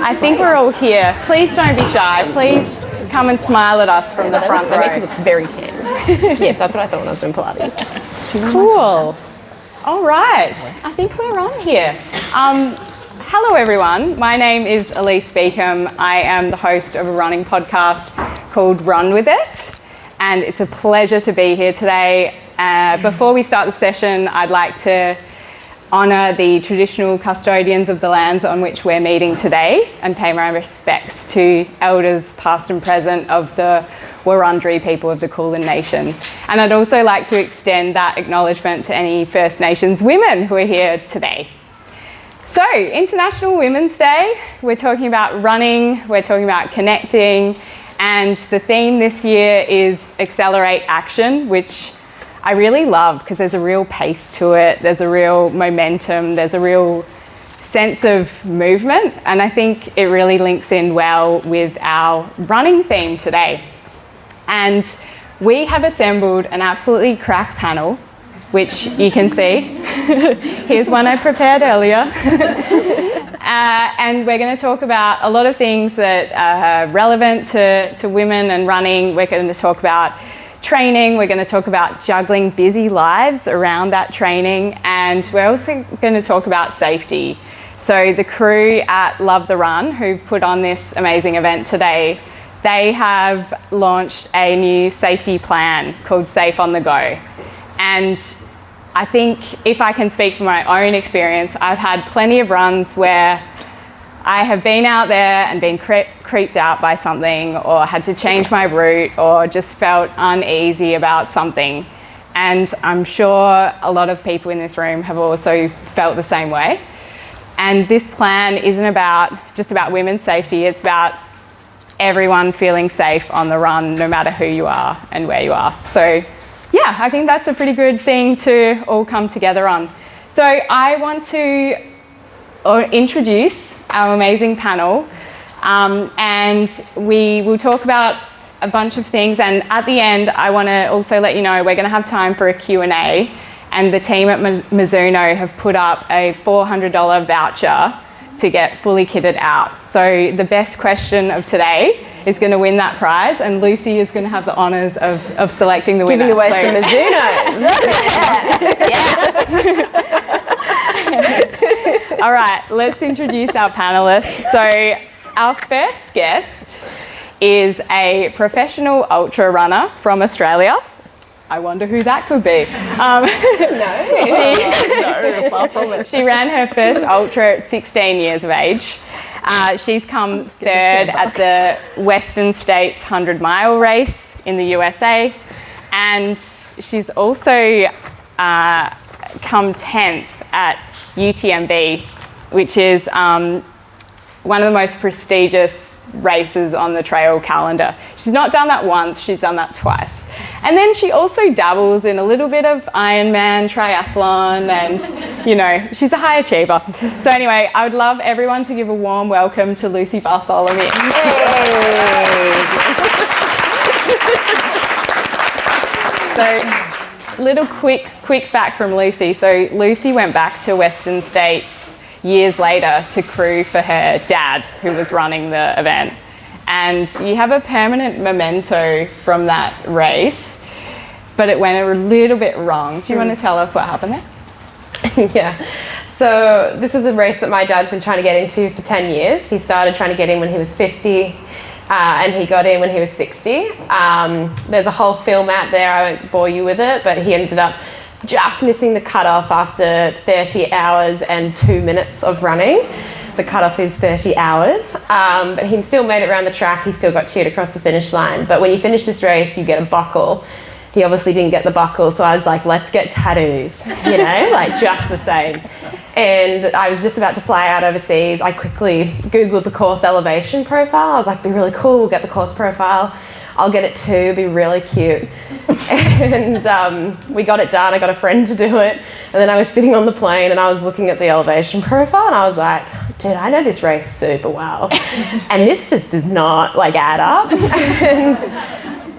I think we're all here. Please don't be shy. Please come and smile at us from the front row. They make you look very tanned. Yes, that's what I thought when I was doing Pilates. Cool. All right. I think we're on here. Hello, everyone. My name is Elise Beacom. I am the host of a running podcast called Run With It, and it's a pleasure to be here today. Before we start the session, I'd like to honour the traditional custodians of the lands on which we're meeting today and pay my respects to elders past and present of the Wurundjeri people of the Kulin Nation. And I'd also like to extend that acknowledgement to any First Nations women who are here today. So, International Women's Day, we're talking about running, we're talking about connecting, and the theme this year is Accelerate Action, which I really love because there's a real pace to it, there's a real momentum, there's a real sense of movement, and I think it really links in well with our running theme today. And we have assembled an absolutely crack panel, which you can see. Here's one I prepared earlier. And we're going to talk about a lot of things that are relevant to women and running. We're going to talk about training, we're going to talk about juggling busy lives around that training, and we're also going to talk about safety. So the crew at Love the Run, who put on this amazing event today, they have launched a new safety plan called Safe on the Go. And I think if I can speak from my own experience, I've had plenty of runs where I have been out there and been creeped out by something, or had to change my route, or just felt uneasy about something. And I'm sure a lot of people in this room have also felt the same way. And this plan isn't just about women's safety, it's about everyone feeling safe on the run, no matter who you are and where you are. So yeah, I think that's a pretty good thing to all come together on. So I want to introduce our amazing panel, and we will talk about a bunch of things, and at the end I want to also let you know we're going to have time for a Q&A, and the team at Mizuno have put up a $400 voucher to get fully kitted out. So the best question of today is going to win that prize, and Lucy is going to have the honours of selecting the winner. Giving away some Mizunos. All right, let's introduce our panellists. So our first guest is a professional ultra runner from Australia. I wonder who that could be. She ran her first ultra at 16 years of age. She's come third at the Western States 100-mile race in the USA, and she's also come 10th at UTMB, which is one of the most prestigious races on the trail calendar. She's not done that once, she's done that twice. And then she also dabbles in a little bit of Ironman, triathlon, and, you know, she's a high achiever. So anyway, I would love everyone to give a warm welcome to Lucy Bartholomew. So, little quick fact from Lucy. So Lucy went back to Western States years later to crew for her dad, who was running the event. And you have a permanent memento from that race, but it went a little bit wrong. Do you want to tell us what happened there? Yeah. So this is a race that my dad's been trying to get into for 10 years. He started trying to get in when he was 50, and he got in when he was 60. There's a whole film out there, I won't bore you with it, but he ended up just missing the cutoff after 30 hours and 2 minutes of running. The cutoff is 30 hours, but he still made it around the track. He still got cheered across the finish line. But when you finish this race, you get a buckle. He obviously didn't get the buckle, so I was like, let's get tattoos, you know, like just the same. And I was just about to fly out overseas. I quickly Googled the course elevation profile. I was like, be really cool, we'll get the course profile. I'll get it too, it'll be really cute. And we got it done. I got a friend to do it. And then I was sitting on the plane and I was looking at the elevation profile and I was like, dude, I know this race super well. And this just does not like add up. And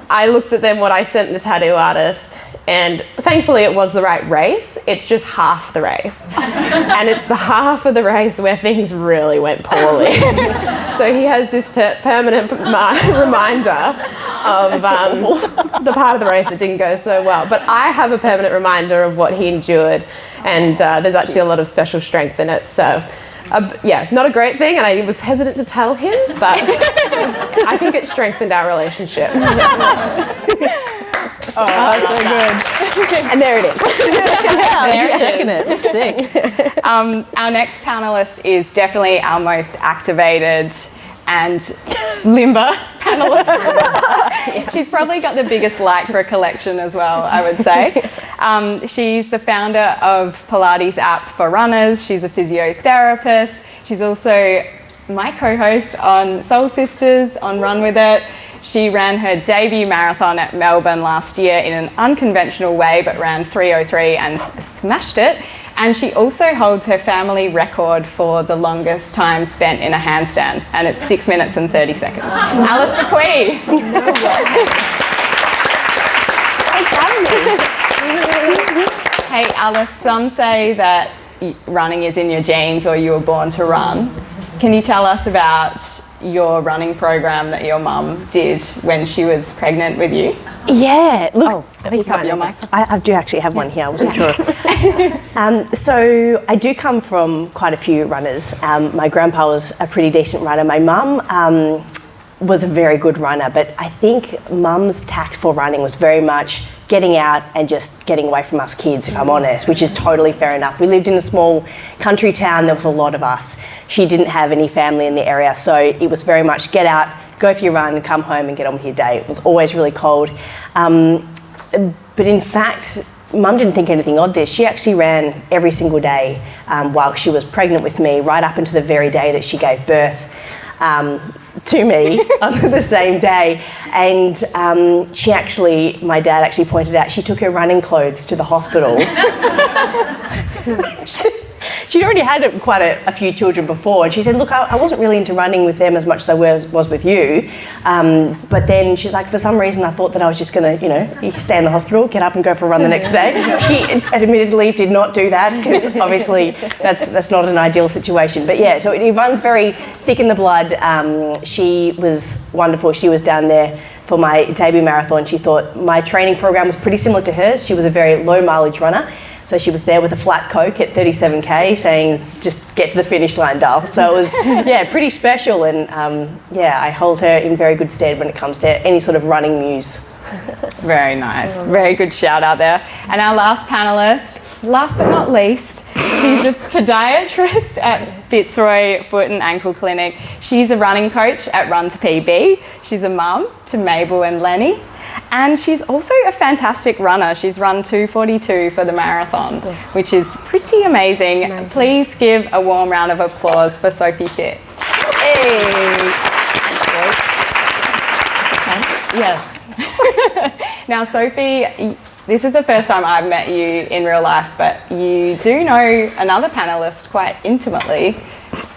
I looked at then what I sent the tattoo artist, And thankfully it was the right race. It's just half the race. And it's the half of the race where things really went poorly. So he has this permanent reminder of the part of the race that didn't go so well. But I have a permanent reminder of what he endured, and there's actually a lot of special strength in it. So yeah, not a great thing, and I was hesitant to tell him, but I think it strengthened our relationship. Oh, that's so good. And there it is. There it is. Sick. Our next panellist is definitely our most activated and limber panellist. Yes. She's probably got the biggest lycra collection as well, I would say. She's the founder of Pilates app for runners. She's a physiotherapist. She's also my co-host on Soul Sisters on Run With It. She ran her debut marathon at Melbourne last year in an unconventional way, but ran 3:03 and smashed it. And she also holds her family record for the longest time spent in a handstand, and it's 6 minutes and 30 seconds. Elise Beacom. Thanks for having me. Hey Alice, some say that running is in your genes or you were born to run. Can you tell us about your running program that your mum did when she was pregnant with you? Yeah, look, pick up your mic. I do actually have one here, I wasn't sure. So I do come from quite a few runners. My grandpa was a pretty decent runner. My mum was a very good runner, but I think mum's tact for running was very much getting out and just getting away from us kids, if I'm honest, which is totally fair enough. We lived in a small country town, there was a lot of us. She didn't have any family in the area, so it was very much get out, go for your run, come home and get on with your day. It was always really cold. But in fact, Mum didn't think anything of this. She actually ran every single day while she was pregnant with me, right up until the very day that she gave birth to me on the same day. And my dad actually pointed out, she took her running clothes to the hospital. She'd already had quite a few children before, and she said, look, I wasn't really into running with them as much as I was with you. But then she's like, for some reason I thought that I was just going to, you stay in the hospital, get up and go for a run the next day. She admittedly did not do that, because obviously that's not an ideal situation. But yeah, so it runs very thick in the blood. She was wonderful. She was down there for my debut marathon. She thought my training program was pretty similar to hers. She was a very low mileage runner. So she was there with a flat Coke at 37k saying, just get to the finish line, doll. So it was, pretty special. And I hold her in very good stead when it comes to any sort of running news. Very nice. Very good shout out there. And our last panellist, last but not least, she's a podiatrist at Fitzroy Foot and Ankle Clinic. She's a running coach at Run to PB. She's a mum to Mabel and Lenny. And she's also a fantastic runner. She's run 2:42 for the marathon, which is pretty amazing. Please give a warm round of applause for Sophie Fitt. Hey. Yes. Now, Sophie, this is the first time I've met you in real life, but you do know another panellist quite intimately.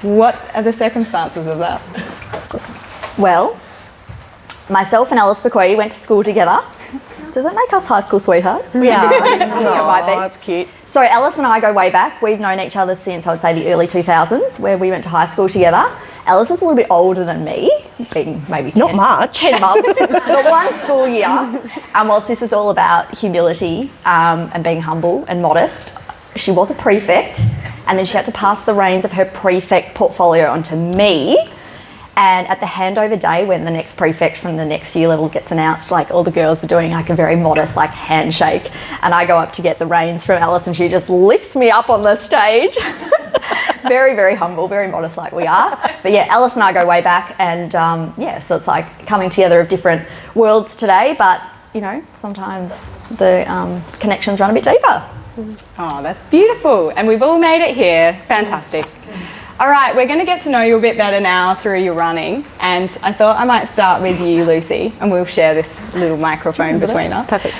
What are the circumstances of that? Well, myself and Elise Beacom went to school together. Does that make us high school sweethearts? Yeah. It might be. That's cute. So Elise and I go way back. We've known each other since, I would say, the early 2000s, where we went to high school together. Elise is a little bit older than me, being maybe 10, Not much. 10 months, but one school year. And whilst this is all about humility and being humble and modest, she was a prefect, and then she had to pass the reins of her prefect portfolio onto me. And at the handover day, when the next prefect from the next year level gets announced, like all the girls are doing like a very modest like handshake, and I go up to get the reins from Alice, and she just lifts me up on the stage. Very, very humble, very modest like we are. But yeah, Alice and I go way back, and so it's like coming together of different worlds today, but sometimes the connections run a bit deeper. Oh, that's beautiful. And we've all made it here. Fantastic. All right, we're going to get to know you a bit better now through your running, and I thought I might start with you, Lucy, and we'll share this little microphone between us. Perfect.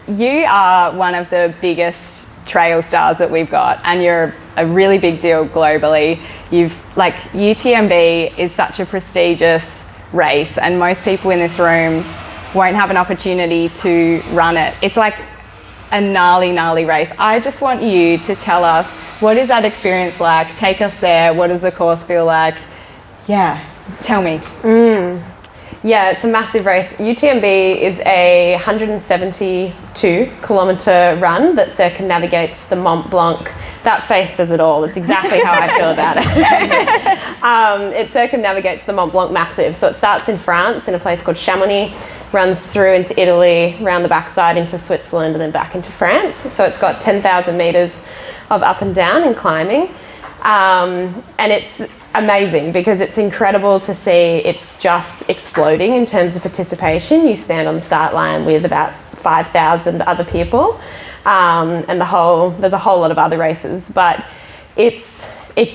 You are one of the biggest trail stars that we've got, and you're a really big deal globally. UTMB is such a prestigious race, and most people in this room won't have an opportunity to run it. It's like a gnarly race. I just want you to tell us, what is that experience like? Take us there. What does the course feel like? Yeah, tell me. Yeah, it's a massive race. UTMB is a 172 kilometre run that circumnavigates the Mont Blanc. That face says it all. It's exactly how I feel about it. It circumnavigates the Mont Blanc Massif. So it starts in France in a place called Chamonix, runs through into Italy, around the backside into Switzerland, and then back into France. So it's got 10,000 metres of up and down and climbing. And it's amazing because it's incredible to see. It's just exploding in terms of participation. You stand on the start line with about 5,000 other people, and there's a whole lot of other races, but it's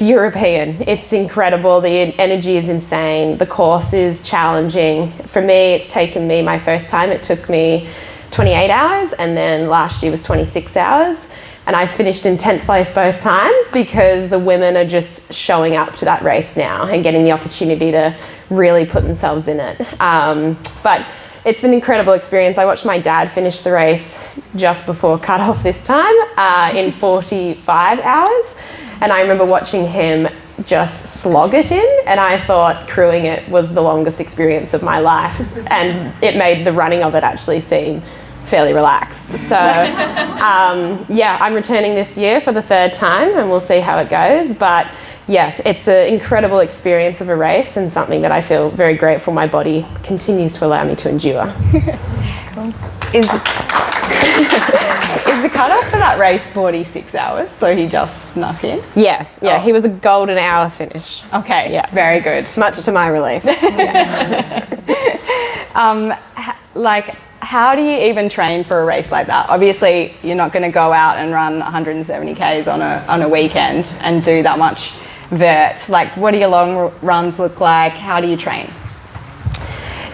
European. It's incredible. The energy is insane. The course is challenging. For me, it's taken me, my first time, it took me 28 hours, and then last year was 26 hours. And I finished in 10th place both times because the women are just showing up to that race now and getting the opportunity to really put themselves in it. But it's an incredible experience. I watched my dad finish the race just before cut-off this time in 45 hours. And I remember watching him just slog it in, and I thought crewing it was the longest experience of my life. And it made the running of it actually seem fairly relaxed. So yeah, I'm returning this year for the third time, and we'll see how it goes. But yeah, it's an incredible experience of a race, and something that I feel very grateful my body continues to allow me to endure. That's cool. Is the cutoff for that race 46 hours? So he just snuck in? Yeah, he was a golden hour finish. Okay, yeah, very good. Much to my relief. How do you even train for a race like that? Obviously, you're not going to go out and run 170 Ks on a weekend and do that much vert. Like, what do your long runs look like? How do you train?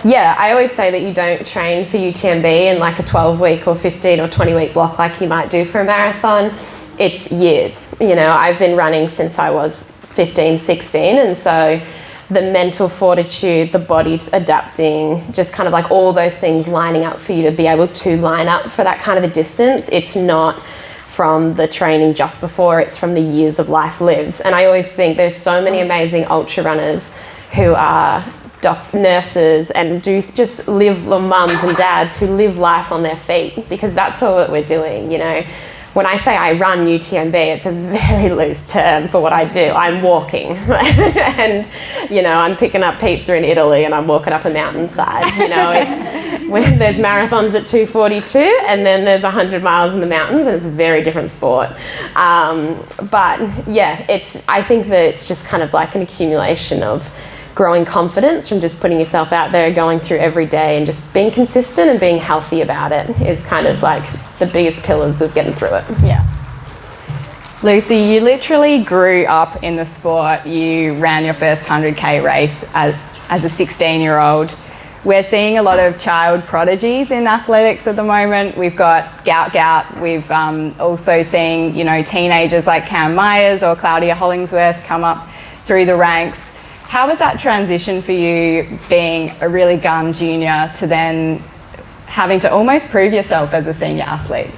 Yeah, I always say that you don't train for UTMB in like a 12-week or 15 or 20-week block like you might do for a marathon. It's years. You know, I've been running since I was 15, 16, and so the mental fortitude, the body's adapting, just kind of like all those things lining up for you to be able to line up for that kind of a distance. It's not from the training just before, it's from the years of life lived. And I always think there's so many amazing ultra runners who are nurses and do just live, mums and dads who live life on their feet, because that's all that we're doing, you know. When I say I run UTMB, it's a very loose term for what I do. I'm walking and, you know, I'm picking up pizza in Italy and I'm walking up a mountainside. You know, it's when there's marathons at 2:42 and then there's 100 miles in the mountains, and it's a very different sport. But yeah, I think that it's just kind of like an accumulation of growing confidence from just putting yourself out there, going through every day and just being consistent and being healthy about it is kind of like the biggest pillars of getting through it. Yeah. Lucy, you literally grew up in the sport. You ran your first 100K race as a 16-year-old. We're seeing a lot of child prodigies in athletics at the moment. We've got Gout. We've also seen, you know, teenagers like Cam Myers or Claudia Hollingsworth come up through the ranks. How was that transition for you, being a really gun junior to then having to almost prove yourself as a senior athlete?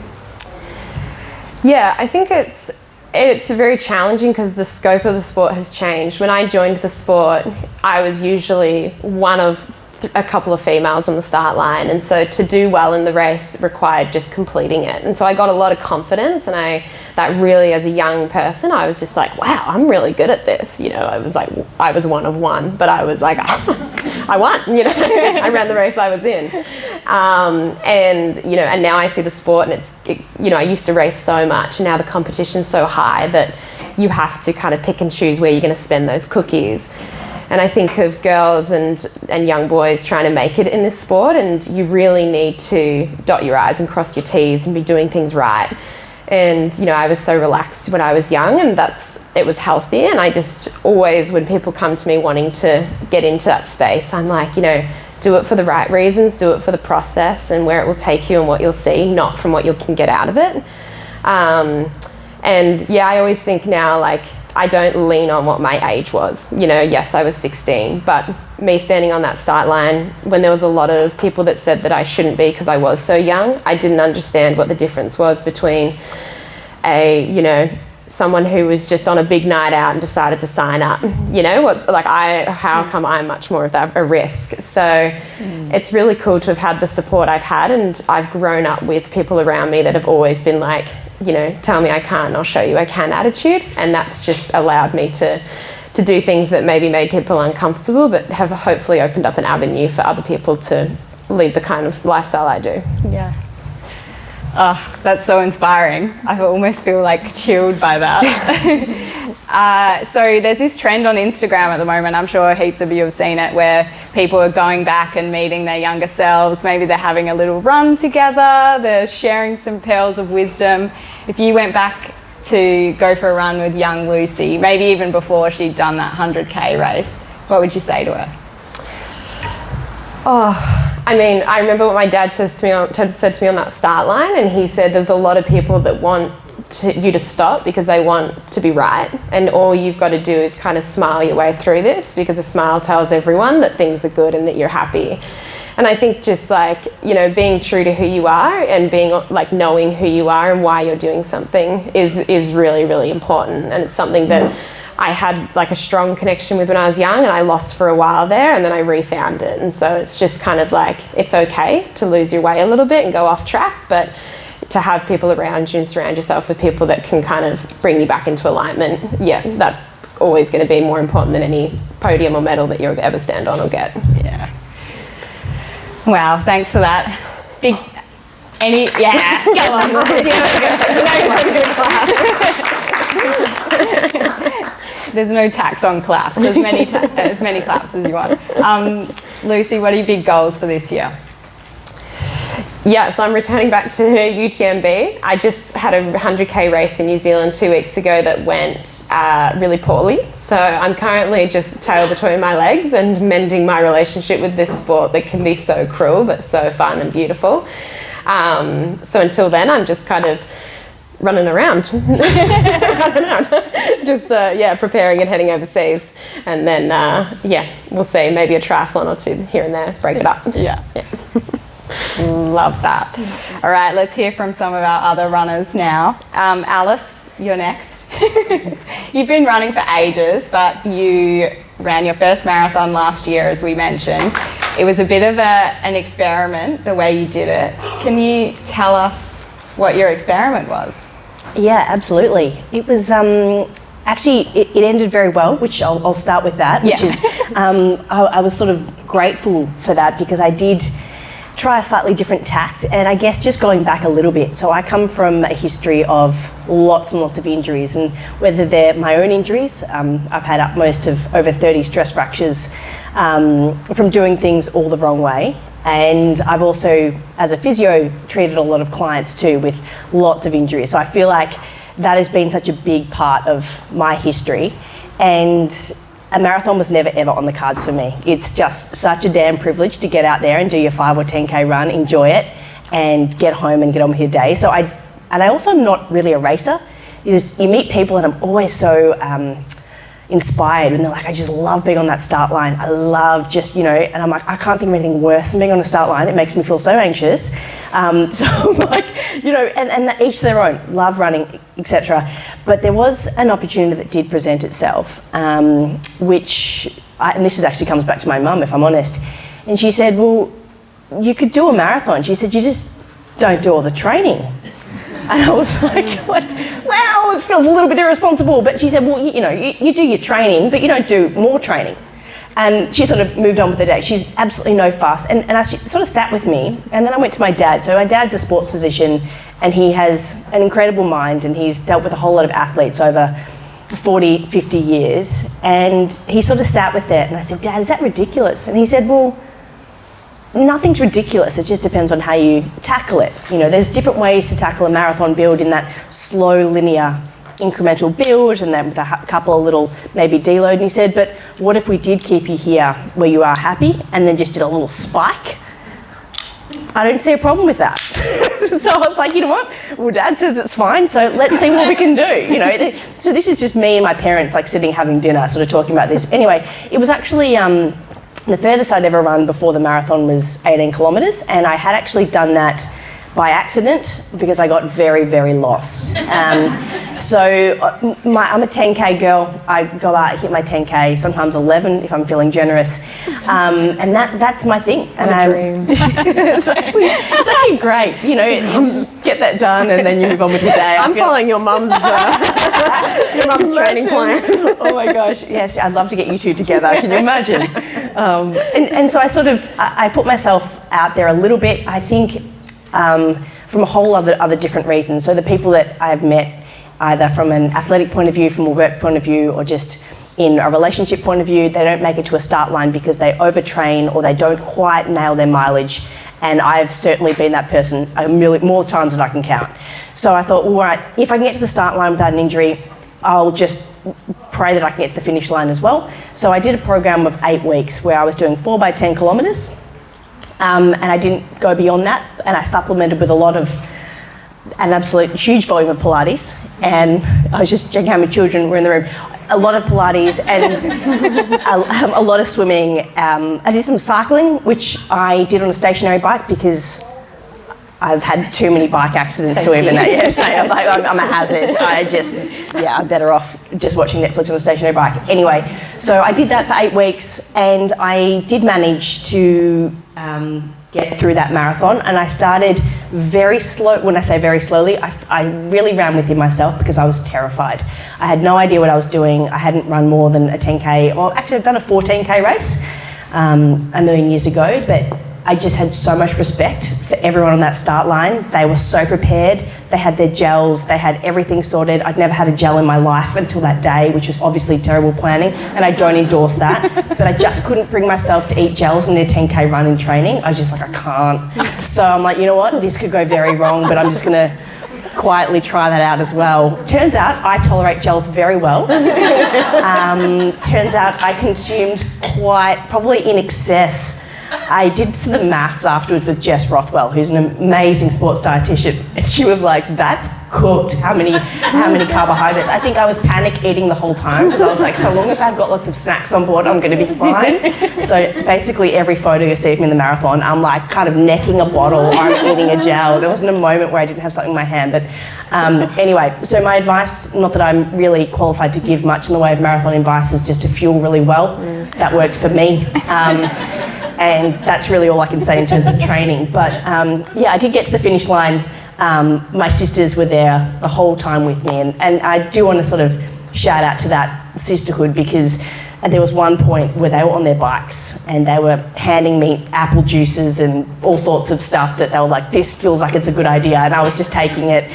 Yeah, I think it's very challenging because the scope of the sport has changed. When I joined the sport, I was usually one of a couple of females on the start line, and so to do well in the race required just completing it. And so I got a lot of confidence, and that really, as a young person, I was just like, wow, I'm really good at this. You know, I was like, I was one of one, but I was like, I won, you know. I ran the race I was in. And, you know, and now I see the sport, and you know, I used to race so much, and now the competition's so high that you have to kind of pick and choose where you're going to spend those cookies. And I think of girls and young boys trying to make it in this sport, and you really need to dot your I's and cross your T's and be doing things right. And, you know, I was so relaxed when I was young, and it was healthy. And I just always, when people come to me wanting to get into that space, I'm like, you know, do it for the right reasons, do it for the process and where it will take you and what you'll see, not from what you can get out of it. And yeah, I always think now, like, I don't lean on what my age was. You know, yes, I was 16, but me standing on that start line when there was a lot of people that said that I shouldn't be because I was so young. I didn't understand what the difference was between someone who was just on a big night out and decided to sign up. How come I'm much more of a risk? So it's really cool to have had the support I've had, and I've grown up with people around me that have always been like, tell me I can't, I'll show you I can attitude, and that's just allowed me to do things that maybe made people uncomfortable, but have hopefully opened up an avenue for other people to lead the kind of lifestyle I do. Yeah. Oh, that's so inspiring. I almost feel like chilled by that. So there's this trend on Instagram at the moment, I'm sure heaps of you have seen it, where people are going back and meeting their younger selves. Maybe they're having a little run together, they're sharing some pearls of wisdom. If you went back to go for a run with young Lucy, maybe even before she'd done that 100k race, what would you say to her? I remember what my dad said to me on that start line, and he said there's a lot of people that want you to stop because they want to be right, and all you've got to do is kind of smile your way through this, because a smile tells everyone that things are good and that you're happy. And I think just being true to who you are and being knowing who you are and why you're doing something is really, really important. And it's something that I had a strong connection with when I was young, and I lost for a while there, and then I refound it. And so it's just kind of it's okay to lose your way a little bit and go off track, but to have people around you and surround yourself with people that can kind of bring you back into alignment, that's always going to be more important than any podium or medal that you'll ever stand on or get. Yeah. Wow, thanks for that. Go on. There's no tax on claps. As many claps as you want. Lucy, what are your big goals for this year? Yeah, so I'm returning back to UTMB. I just had a 100k race in New Zealand 2 weeks ago that went really poorly. So I'm currently just tail between my legs and mending my relationship with this sport that can be so cruel but so fun and beautiful. So until then, I'm just kind of running around. Just preparing and heading overseas. And then, we'll see, maybe a triathlon or two here and there, break it up. Yeah. Love that. All right, let's hear from some of our other runners now. Alice, you're next. You've been running for ages, but you ran your first marathon last year, as we mentioned. It was a bit of an experiment, the way you did it. Can you tell us what your experiment was? Yeah, absolutely. It was actually, it ended very well, which I'll start with that, which is I was sort of grateful for that, because I did try a slightly different tact, and I guess just going back a little bit. So I come from a history of lots and lots of injuries, and whether they're my own injuries, I've had upmost of over 30 stress fractures from doing things all the wrong way. And I've also, as a physio, treated a lot of clients too with lots of injuries. So I feel like that has been such a big part of my history. And a marathon was never ever on the cards for me. It's just such a damn privilege to get out there and do your 5 or 10k run, enjoy it, and get home and get on with your day. So I also am not really a racer. You meet people and I'm always so inspired, and they're like, I just love being on that start line. I love just, and I'm like, I can't think of anything worse than being on the start line. It makes me feel so anxious. So like, and each their own, love running, etc. But there was an opportunity that did present itself, and this actually comes back to my mum, if I'm honest. And she said, well, you could do a marathon. She said, you just don't do all the training. And I was like, what? Well, it feels a little bit irresponsible. But she said, well, you do your training, but you don't do more training. And she sort of moved on with the day. She's absolutely no fuss. And I sort of sat with me, and then I went to my dad. So my dad's a sports physician, and he has an incredible mind, and he's dealt with a whole lot of athletes over 40, 50 years. And he sort of sat with that, and I said, Dad, is that ridiculous? And he said, well, nothing's ridiculous. It just depends on how you tackle it. There's different ways to tackle a marathon build, in that slow, linear, incremental build, and then with a couple of little maybe deload. And he said, but what if we did keep you here where you are happy, and then just did a little spike? I don't see a problem with that. So I was like, you know what? Well, Dad says it's fine, so let's see what we can do. So this is just me and my parents sitting having dinner, sort of talking about this. Anyway, it was actually The furthest I'd ever run before the marathon was 18 kilometres, and I had actually done that by accident because I got very, very lost. I'm a 10K girl. I go out, hit my 10K, sometimes 11 if I'm feeling generous, and that's my thing. And dream. it's actually great. You know, you just get that done and then you move on with your day. I'm following your mum's training plan. Oh my gosh, yes, I'd love to get you two together. Can you imagine? And so I put myself out there a little bit. I think. From a whole other different reasons. So the people that I've met, either from an athletic point of view, from a work point of view, or just in a relationship point of view, they don't make it to a start line because they overtrain or they don't quite nail their mileage. And I've certainly been that person more times than I can count. So I thought, all right, if I can get to the start line without an injury, I'll just pray that I can get to the finish line as well. So I did a program of 8 weeks where I was doing 4 by 10 kilometres. And I didn't go beyond that, and I supplemented with an absolute huge volume of Pilates, and I was just checking how many children were in the room. A lot of Pilates and a lot of swimming. I did some cycling, which I did on a stationary bike because I've had too many bike accidents to even that. Yeah, so I'm a hazard. I'm better off just watching Netflix on a stationary bike. Anyway, so I did that for 8 weeks, and I did manage to get through that marathon. And I started very slow. When I say very slowly, I really ran within myself because I was terrified. I had no idea what I was doing. I hadn't run more than a 10K. Well, actually, I've done a 14K race a million years ago, but I just had so much respect for everyone on that start line. They were so prepared. They had their gels. They had everything sorted. I'd never had a gel in my life until that day, which was obviously terrible planning, and I don't endorse that. But I just couldn't bring myself to eat gels in a 10K run in training. I was just like, I can't. So I'm like, you know what? This could go very wrong, but I'm just going to quietly try that out as well. Turns out I tolerate gels very well. Turns out I consumed probably in excess. I did the maths afterwards with Jess Rothwell, who's an amazing sports dietitian, and she was like, "That's cooked. How many carbohydrates?" I think I was panic eating the whole time because I was like, "So long as I've got lots of snacks on board, I'm going to be fine." So basically, every photo you see of me in the marathon, I'm like kind of necking a bottle, I'm eating a gel. There wasn't a moment where I didn't have something in my hand. But anyway, so my advice, not that I'm really qualified to give much in the way of marathon advice, is just to fuel really well. That works for me. And that's really all I can say in terms of training. But I did get to the finish line. My sisters were there the whole time with me. And I do want to sort of shout out to that sisterhood because there was one point where they were on their bikes and they were handing me apple juices and all sorts of stuff that they were like, "This feels like it's a good idea." And I was just taking it.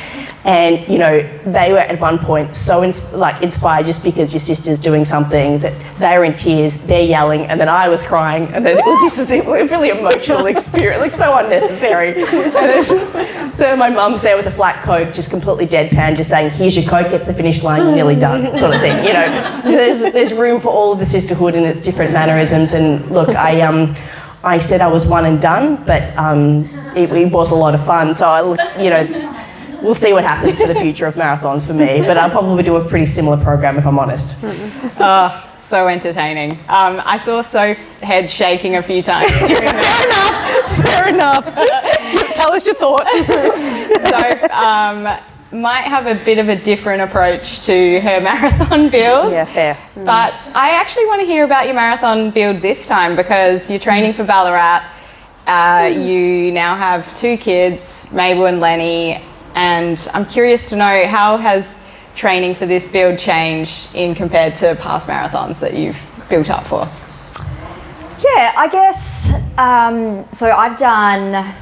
And, you know, they were at one point so inspired just because your sister's doing something that they were in tears, they're yelling, and then I was crying. And then it was just a really emotional experience, like so unnecessary. And it's just, so my mum's there with a flat Coke, just completely deadpan, just saying, "Here's your Coke, get to the finish line, you're nearly done," sort of thing. You know, there's room for all of the sisterhood and its different mannerisms. And look, I said I was one and done, but it was a lot of fun. So we'll see what happens for the future of marathons for me, but I'll probably do a pretty similar program if I'm honest. So entertaining. I saw Soph's head shaking a few times during this. Fair enough. Tell us your thoughts. Soph might have a bit of a different approach to her marathon build. Yeah, fair. But I actually want to hear about your marathon build this time because you're training for Ballarat. You now have 2 kids, Mabel and Lenny. And I'm curious to know, how has training for this build changed in compared to past marathons that you've built up for? Yeah, I guess, so I've done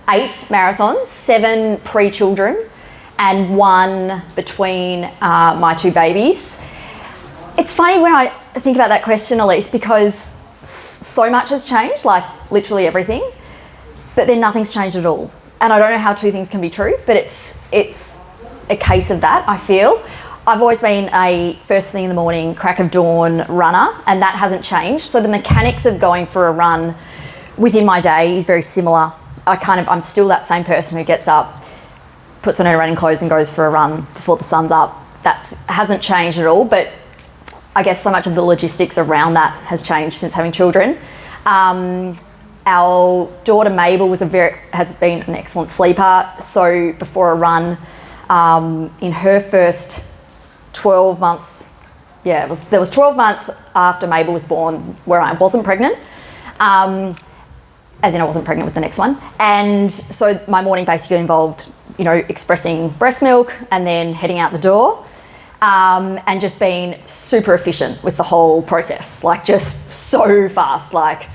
8 marathons, 7 pre-children and 1 between my 2 babies. It's funny when I think about that question, Elise, because so much has changed, like literally everything, but then nothing's changed at all. And I don't know how 2 things can be true, but it's a case of that, I feel. I've always been a first thing in the morning, crack of dawn runner, and that hasn't changed. So the mechanics of going for a run within my day is very similar. I'm still that same person who gets up, puts on her running clothes and goes for a run before the sun's up. That hasn't changed at all, but I guess so much of the logistics around that has changed since having children. Our daughter Mabel has been an excellent sleeper. So before a run, in her first 12 months, there was 12 months after Mabel was born where I wasn't pregnant. As in I wasn't pregnant with the next one. And so my morning basically involved, expressing breast milk and then heading out the door, and just being super efficient with the whole process, like just so fast, like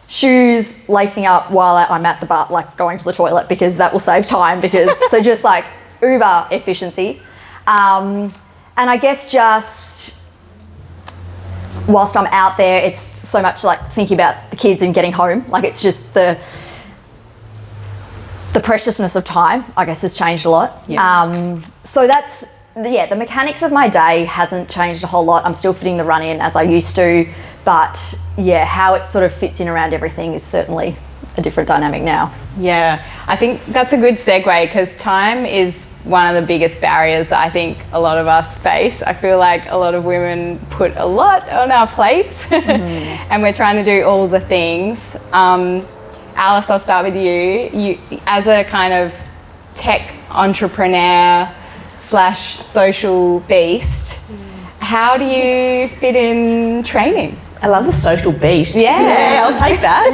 shoes lacing up while I'm at the bar, like going to the toilet because that will save time so just like uber efficiency. And I guess just whilst I'm out there, it's so much like thinking about the kids and getting home. Like it's just the preciousness of time, I guess, has changed a lot. Yeah. So that's, the mechanics of my day hasn't changed a whole lot. I'm still fitting the run in as I used to, but how it sort of fits in around everything is certainly a different dynamic now. Yeah, I think that's a good segue because time is one of the biggest barriers that I think a lot of us face. I feel like a lot of women put a lot on our plates and we're trying to do all the things. Alice, I'll start with you. You, as a kind of tech entrepreneur / social beast, how do you fit in training? I love the social beast. Yeah, I'll take that.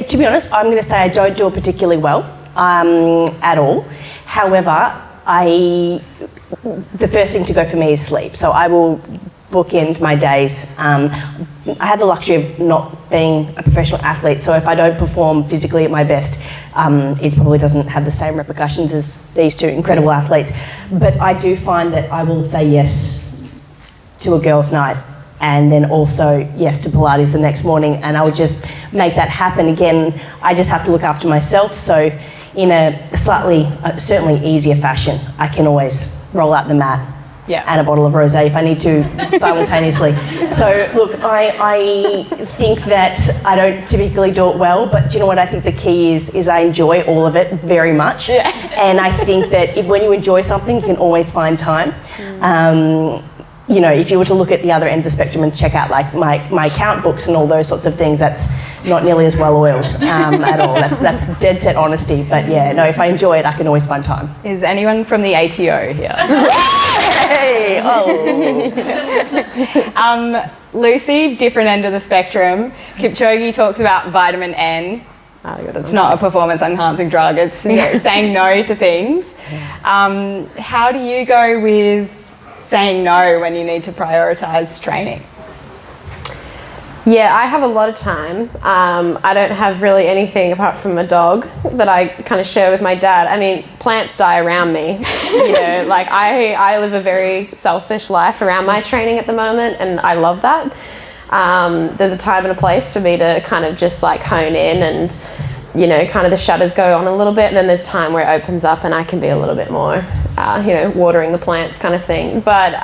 To be honest, I'm going to say I don't do it particularly well at all. However, the first thing to go for me is sleep. So I will bookend my days. I have the luxury of not being a professional athlete, so if I don't perform physically at my best, it probably doesn't have the same repercussions as these two incredible athletes. But I do find that I will say yes to a girls' night and then also yes to Pilates the next morning, and I would just make that happen. Again, I just have to look after myself, so in a slightly, certainly easier fashion, I can always roll out the mat and a bottle of rosé if I need to simultaneously. So look, I think that I don't typically do it well, but you know what I think the key is I enjoy all of it very much. Yeah. And I think that when you enjoy something, you can always find time. If you were to look at the other end of the spectrum and check out like my account books and all those sorts of things, that's not nearly as well oiled at all. That's dead set honesty. But if I enjoy it, I can always find time. Is anyone from the ATO here? Hey, Lucy, different end of the spectrum. Kipchoge talks about vitamin N. It's not a performance enhancing drug. It's saying no to things. How do you go with saying no when you need to prioritise training? Yeah, I have a lot of time. I don't have really anything apart from a dog that I kind of share with my dad. I mean, plants die around me. Like I live a very selfish life around my training at the moment, and I love that. There's a time and a place for me to kind of just like hone in and, kind of the shutters go on a little bit, and then there's time where it opens up and I can be a little bit more, watering the plants kind of thing. But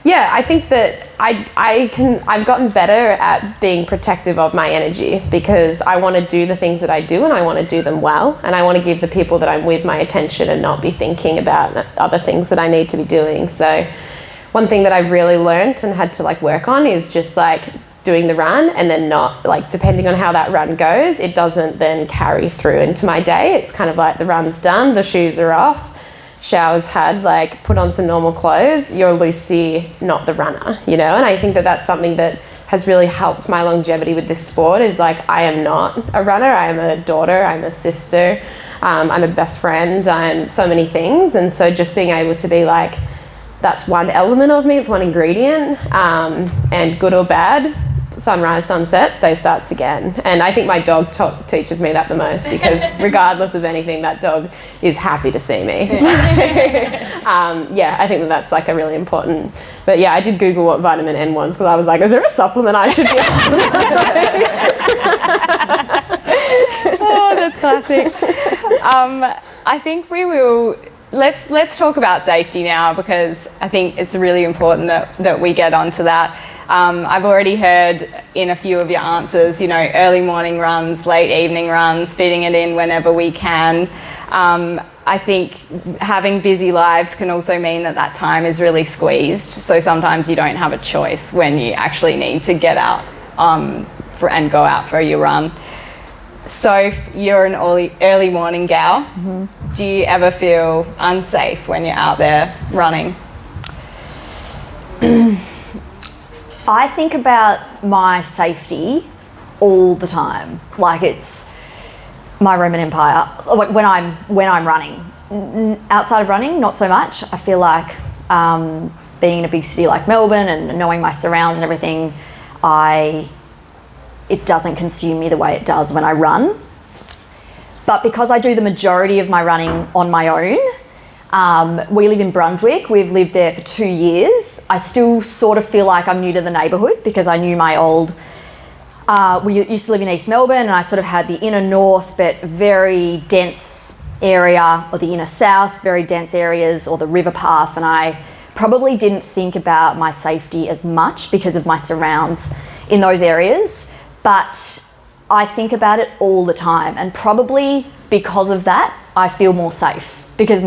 I think that I've gotten better at being protective of my energy because I want to do the things that I do and I want to do them well, and I want to give the people that I'm with my attention and not be thinking about other things that I need to be doing. So one thing that I really learned and had to like work on is just like doing the run, and then not like, depending on how that run goes, it doesn't then carry through into my day. It's kind of like the run's done, the shoes are off, showers had, like put on some normal clothes, you're Lucy, not the runner, and I think that that's something that has really helped my longevity with this sport is like, I am not a runner, I am a daughter, I'm a sister, I'm a best friend, I'm so many things. And so just being able to be like, that's one element of me, it's one ingredient, and good or bad, sunrise, sunsets, day starts again. And I think my dog teaches me that the most, because regardless of anything, that dog is happy to see me. I think that's like a really important, but I did Google what vitamin N was because I was like, is there a supplement I should be on? Oh, that's classic. I think we will, let's talk about safety now, because I think it's really important that we get onto that. I've already heard in a few of your answers, early morning runs, late evening runs, fitting it in whenever we can. I think having busy lives can also mean that time is really squeezed. So sometimes you don't have a choice when you actually need to get out and go out for your run. So you're an early morning gal. Mm-hmm. Do you ever feel unsafe when you're out there running? I think about my safety all the time. Like it's my Roman Empire. Like when I'm running. Outside of running, not so much. I feel like being in a big city like Melbourne and knowing my surrounds and everything, it doesn't consume me the way it does when I run. But because I do the majority of my running on my own, we live in Brunswick. We've lived there for 2 years. I still sort of feel like I'm new to the neighbourhood because I knew my old... we used to live in East Melbourne, and I sort of had the inner north but very dense area, or the inner south, very dense areas, or the river path, and I probably didn't think about my safety as much because of my surrounds in those areas. But I think about it all the time, and probably because of that, I feel more safe because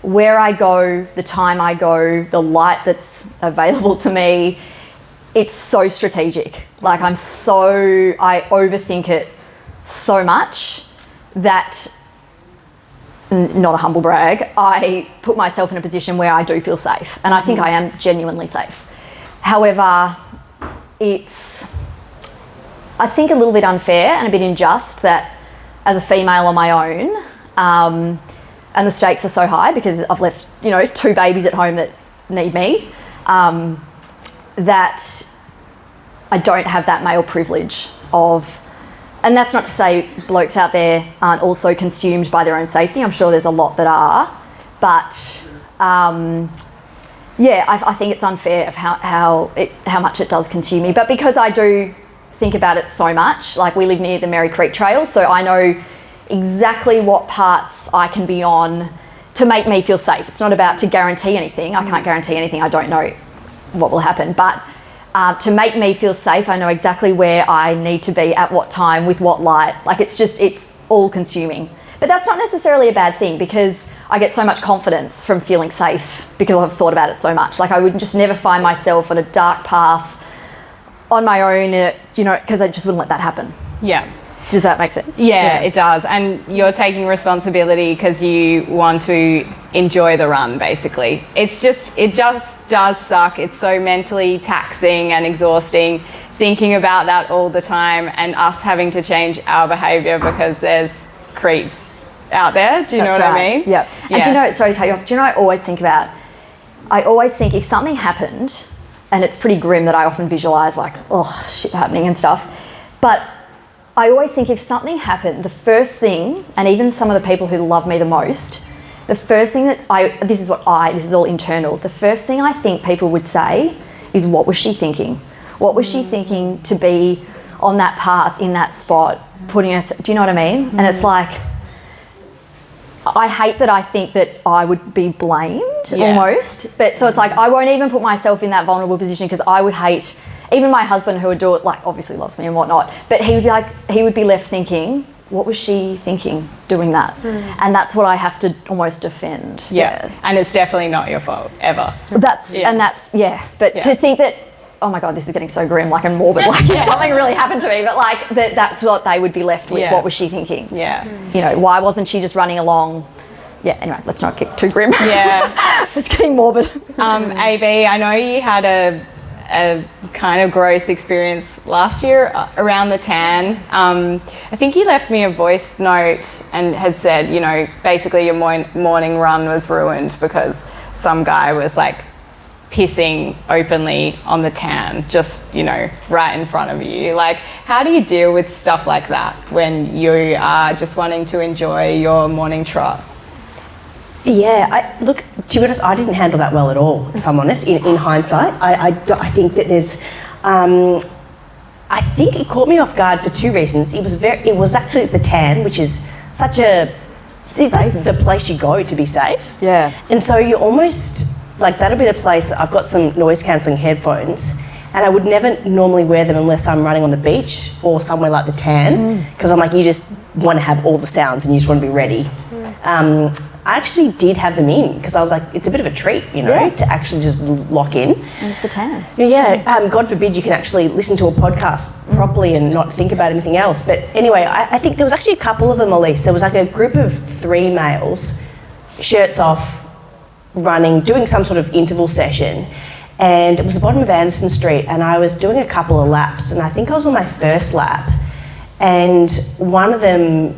where I go, the time I go, the light that's available to me, it's so strategic. Like I overthink it so much that, not a humble brag, I put myself in a position where I do feel safe, and I think I am genuinely safe. However, it's, I think, a little bit unfair and a bit unjust that as a female on my own, and the stakes are so high because I've left, 2 babies at home that need me, that I don't have that male privilege of, and that's not to say blokes out there aren't also consumed by their own safety. I'm sure there's a lot that are, but I think it's unfair of how much it does consume me. But because I do think about it so much, like we live near the Merry Creek Trail, so I know exactly what parts I can be on to make me feel safe. It's not about to guarantee anything. I can't guarantee anything. I don't know what will happen, but to make me feel safe, I know exactly where I need to be at what time with what light. Like it's all consuming. But that's not necessarily a bad thing because I get so much confidence from feeling safe because I've thought about it so much. Like I would just never find myself on a dark path on my own, because I just wouldn't let that happen. Yeah. Does that make sense? Yeah, it does. And you're taking responsibility because you want to enjoy the run, basically. It just does suck. It's so mentally taxing and exhausting thinking about that all the time, and us having to change our behaviour because there's creeps out there. Do you know what I mean? Yeah. And do you know, sorry to cut you off, I always think if something happened, and it's pretty grim that I often visualise like, oh, shit happening and stuff, but I always think if something happened, the first thing, and even some of the people who love me the most, the first thing this is all internal, the first thing I think people would say is, what was she thinking? What was she thinking to be on that path, in that spot, putting us, do you know what I mean? And it's like, I hate that I think that I would be blamed almost, but so it's like, I won't even put myself in that vulnerable position because I would hate, even my husband who would do it, like obviously loves me and whatnot, but he would be left thinking, what was she thinking doing that? And that's what I have to almost defend. Yeah. And it's definitely not your fault, ever. But to think that, oh my God, this is getting so grim, like and morbid, like if something really happened to me, but like that's what they would be left with. What was she thinking? Yeah. Why wasn't she just running along? Yeah, anyway, let's not get too grim. Yeah. It's getting morbid. AB, I know you had a kind of gross experience last year around the tan. I think you left me a voice note and had said, basically your morning run was ruined because some guy was like pissing openly on the tan, just, right in front of you. Like, how do you deal with stuff like that when you are just wanting to enjoy your morning trot? Yeah, look, to be honest, I didn't handle that well at all, if I'm honest, in hindsight. I think that there's, I think it caught me off guard for 2 reasons. It was actually the tan, which is such it's like the place you go to be safe. Yeah. And so you almost, like that'll be the place, I've got some noise cancelling headphones and I would never normally wear them unless I'm running on the beach or somewhere like the tan, because I'm like, you just want to have all the sounds and you just want to be ready. I actually did have them in because I was like, it's a bit of a treat, you know, to actually just lock in. And it's the tan. Yeah, God forbid you can actually listen to a podcast properly and not think about anything else. But anyway, I think there was actually a couple of them, Elise. There was like a group of 3 males, shirts off, running, doing some sort of interval session. And it was the bottom of Anderson Street, and I was doing a couple of laps, and I think I was on my first lap. And one of them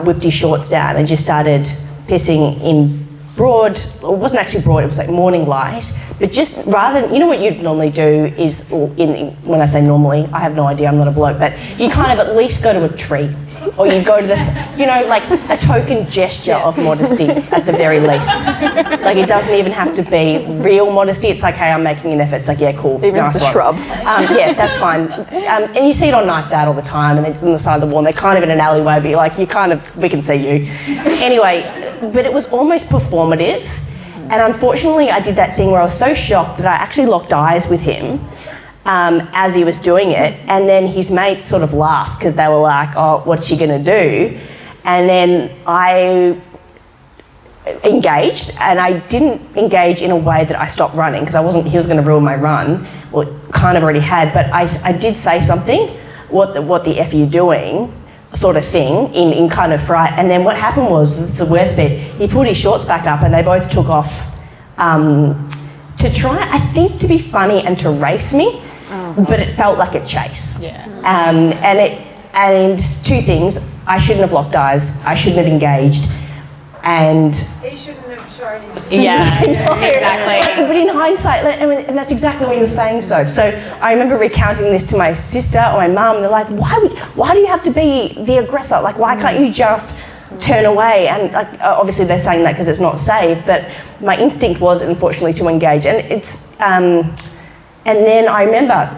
whipped his shorts down and just started pissing in broad, well, it wasn't actually broad, it was like morning light, but just rather than, you know what you'd normally do is, when I say normally, I have no idea, I'm not a bloke, but you kind of at least go to a tree, or you go to this, you know, like a token gesture of modesty at the very least. Like it doesn't even have to be real modesty, it's like, hey, I'm making an effort, it's like, yeah, cool, Even nice the one. shrub. Yeah, that's fine. And you see it on nights out all the time, and it's on the side of the wall, and they're kind of in an alleyway, but you're like, we can see you. Anyway, but it was almost performative, and unfortunately I did that thing where I was so shocked that I actually locked eyes with him as he was doing it, and then his mates sort of laughed because they were like, oh, what's she gonna do? And then I engaged, and I didn't engage in a way that I stopped running because he was going to ruin my run. Well, kind of already had, but I did say something, what the F are you doing, sort of thing, in kind of fright. And then what happened was, the worst bit, he pulled his shorts back up and they both took off to try, I think, to be funny and to race me, but it felt like a chase. Yeah. And 2 things, I shouldn't have locked eyes, I shouldn't have engaged, and He shouldn't have shown his... Yeah, exactly. But in hindsight, and that's exactly what you were saying, So I remember recounting this to my sister or my mum, and they're like, why do you have to be the aggressor? Like, why can't you just turn away? And like, obviously they're saying that because it's not safe, but my instinct was, unfortunately, to engage. And it's, and then I remember,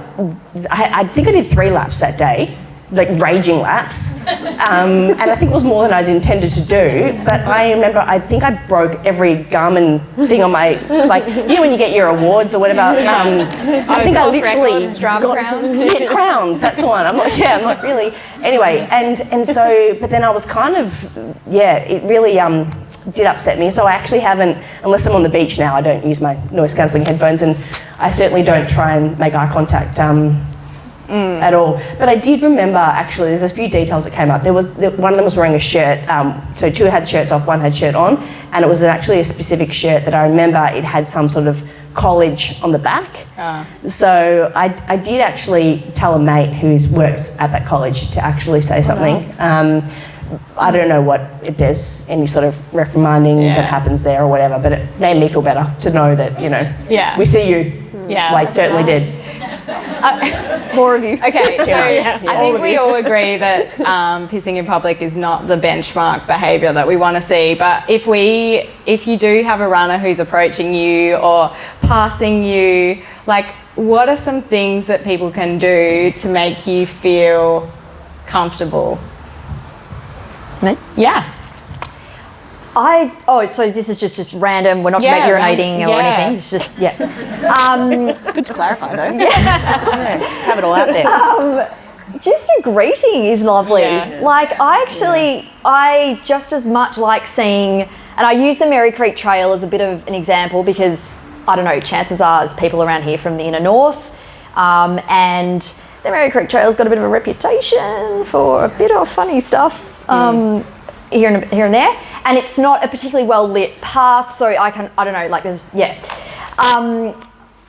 I think I did 3 laps that day, like raging laps, and I think it was more than I'd intended to do, but I remember, I think I broke every Garmin thing on my, like, you know when you get your awards or whatever, I think I literally crowns. Crowns, that's the one. I'm not really, anyway, and so, but then I was kind of, it really did upset me, so I actually haven't, unless I'm on the beach now, I don't use my noise cancelling headphones, and I certainly don't try and make eye contact at all. But I did remember, actually, there's a few details that came up. One of them was wearing a shirt, so 2 had shirts off, 1 had shirt on, and it was actually a specific shirt that I remember it had some sort of college on the back. So I did actually tell a mate who works at that college to actually say something. I don't know if there's any sort of reprimanding that happens there or whatever, but it made me feel better to know that, you know, we see you. Yeah, well, I certainly did. More of you. Okay, so I think we all agree that pissing in public is not the benchmark behaviour that we want to see. But if you do have a runner who's approaching you or passing you, like, what are some things that people can do to make you feel comfortable? Me? Yeah. So this is just random. We're not talking about urinating or anything. It's just, It's good to clarify, though. Just have it all out there. Just a greeting is lovely. Yeah. Like, I just as much like seeing, and I use the Merry Creek Trail as a bit of an example because, I don't know, chances are there's people around here from the inner north, and the Merry Creek Trail's got a bit of a reputation for a bit of funny stuff here and there. And it's not a particularly well lit path, so I don't know, like there's,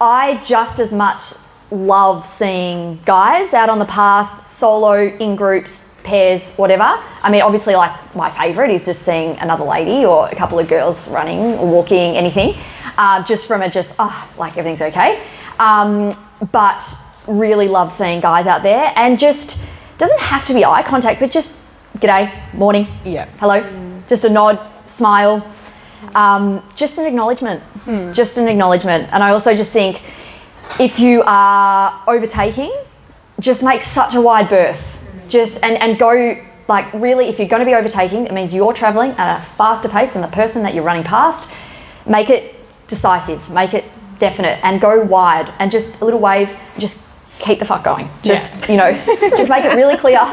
I just as much love seeing guys out on the path, solo, in groups, pairs, whatever. I mean, obviously, like, my favourite is just seeing another lady or a couple of girls running or walking, anything, just from like everything's okay. But really love seeing guys out there, and just, doesn't have to be eye contact, but just, g'day, morning, hello. Just a nod, smile, just an acknowledgement, And I also just think if you are overtaking, just make such a wide berth. And go, like, really, if you're going to be overtaking, it means you're travelling at a faster pace than the person that you're running past. Make it decisive, make it definite, and go wide, and just a little wave, just keep the fuck going. Just, you know, just make it really clear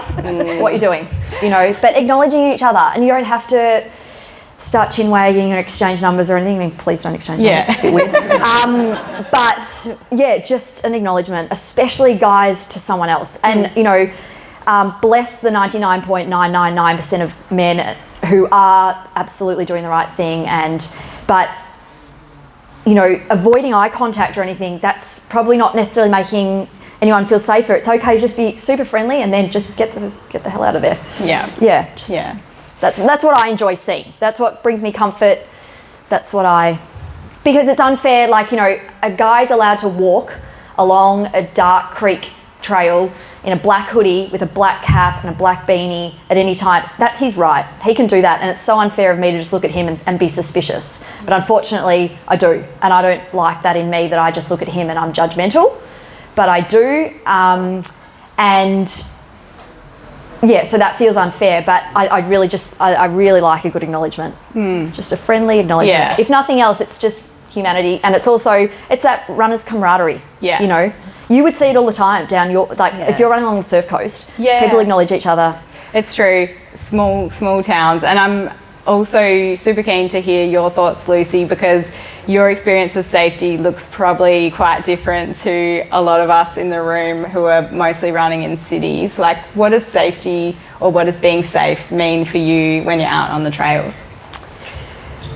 what you're doing, you know, but acknowledging each other, and you don't have to start chin wagging or exchange numbers or anything. I mean, please don't exchange numbers. It's a bit weird. But yeah, just an acknowledgement, especially guys to someone else. And, you know, bless the 99.999% of men who are absolutely doing the right thing. But, you know, avoiding eye contact or anything, that's probably not necessarily making anyone feel safer. It's okay to just be super friendly and then just get the hell out of there. Yeah. Yeah. That's what I enjoy seeing. That's what brings me comfort. Because it's unfair, like, you know, a guy's allowed to walk along a dark creek trail in a black hoodie with a black cap and a black beanie at any time. That's his right. He can do that, and it's so unfair of me to just look at him and be suspicious. But unfortunately, I do, and I don't like that in me, that I just look at him and I'm judgmental. But I do, and yeah, so that feels unfair, but I really like a good acknowledgement. Just a friendly acknowledgement. Yeah. If nothing else, it's just humanity, and it's that runner's camaraderie. Yeah. You know, you would see it all the time down if you're running along the surf coast, people acknowledge each other. It's true. Small towns. And I'm also super keen to hear your thoughts, Lucy, because your experience of safety looks probably quite different to a lot of us in the room who are mostly running in cities. Like, what does safety, or what does being safe mean for you when you're out on the trails?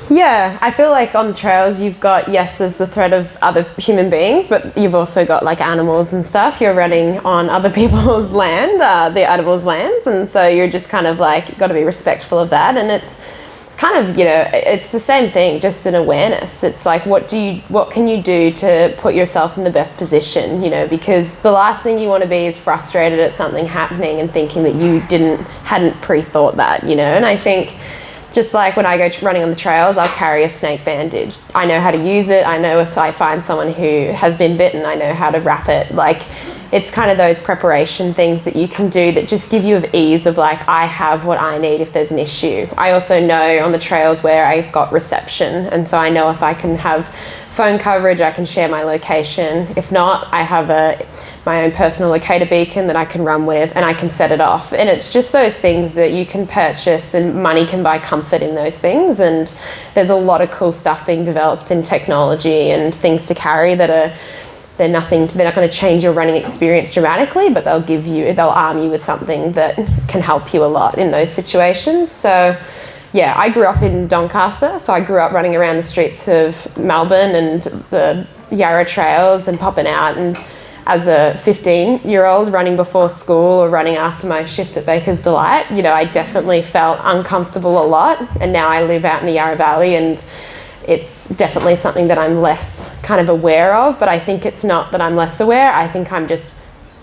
Yeah, I feel like on the trails you've got, yes, there's the threat of other human beings, but you've also got like animals and stuff. You're running on other people's land, the animals' lands, and so you're just kind of like got to be respectful of that. And it's kind of, you know, it's the same thing, just an awareness. It's like, what can you do to put yourself in the best position, you know, because the last thing you want to be is frustrated at something happening and thinking that you hadn't pre-thought that, you know. And I think, just like when I go running on the trails, I'll carry a snake bandage. I know how to use it. I know if I find someone who has been bitten, I know how to wrap it. Like, it's kind of those preparation things that you can do that just give you of ease of like, I have what I need if there's an issue. I also know on the trails where I've got reception, and so I know if I can have phone coverage, I can share my location. If not, I have my own personal locator beacon that I can run with, and I can set it off. And it's just those things that you can purchase, and money can buy comfort in those things. And there's a lot of cool stuff being developed in technology and things to carry that they're not going to change your running experience dramatically, but they'll arm you with something that can help you a lot in those situations. So yeah, I grew up in Doncaster, so I grew up running around the streets of Melbourne and the Yarra trails and popping out. And as a 15-year-old running before school or running after my shift at Baker's Delight, you know, I definitely felt uncomfortable a lot. And now I live out in the Yarra Valley, and it's definitely something that I'm less kind of aware of. But I think it's not that I'm less aware. I think I'm just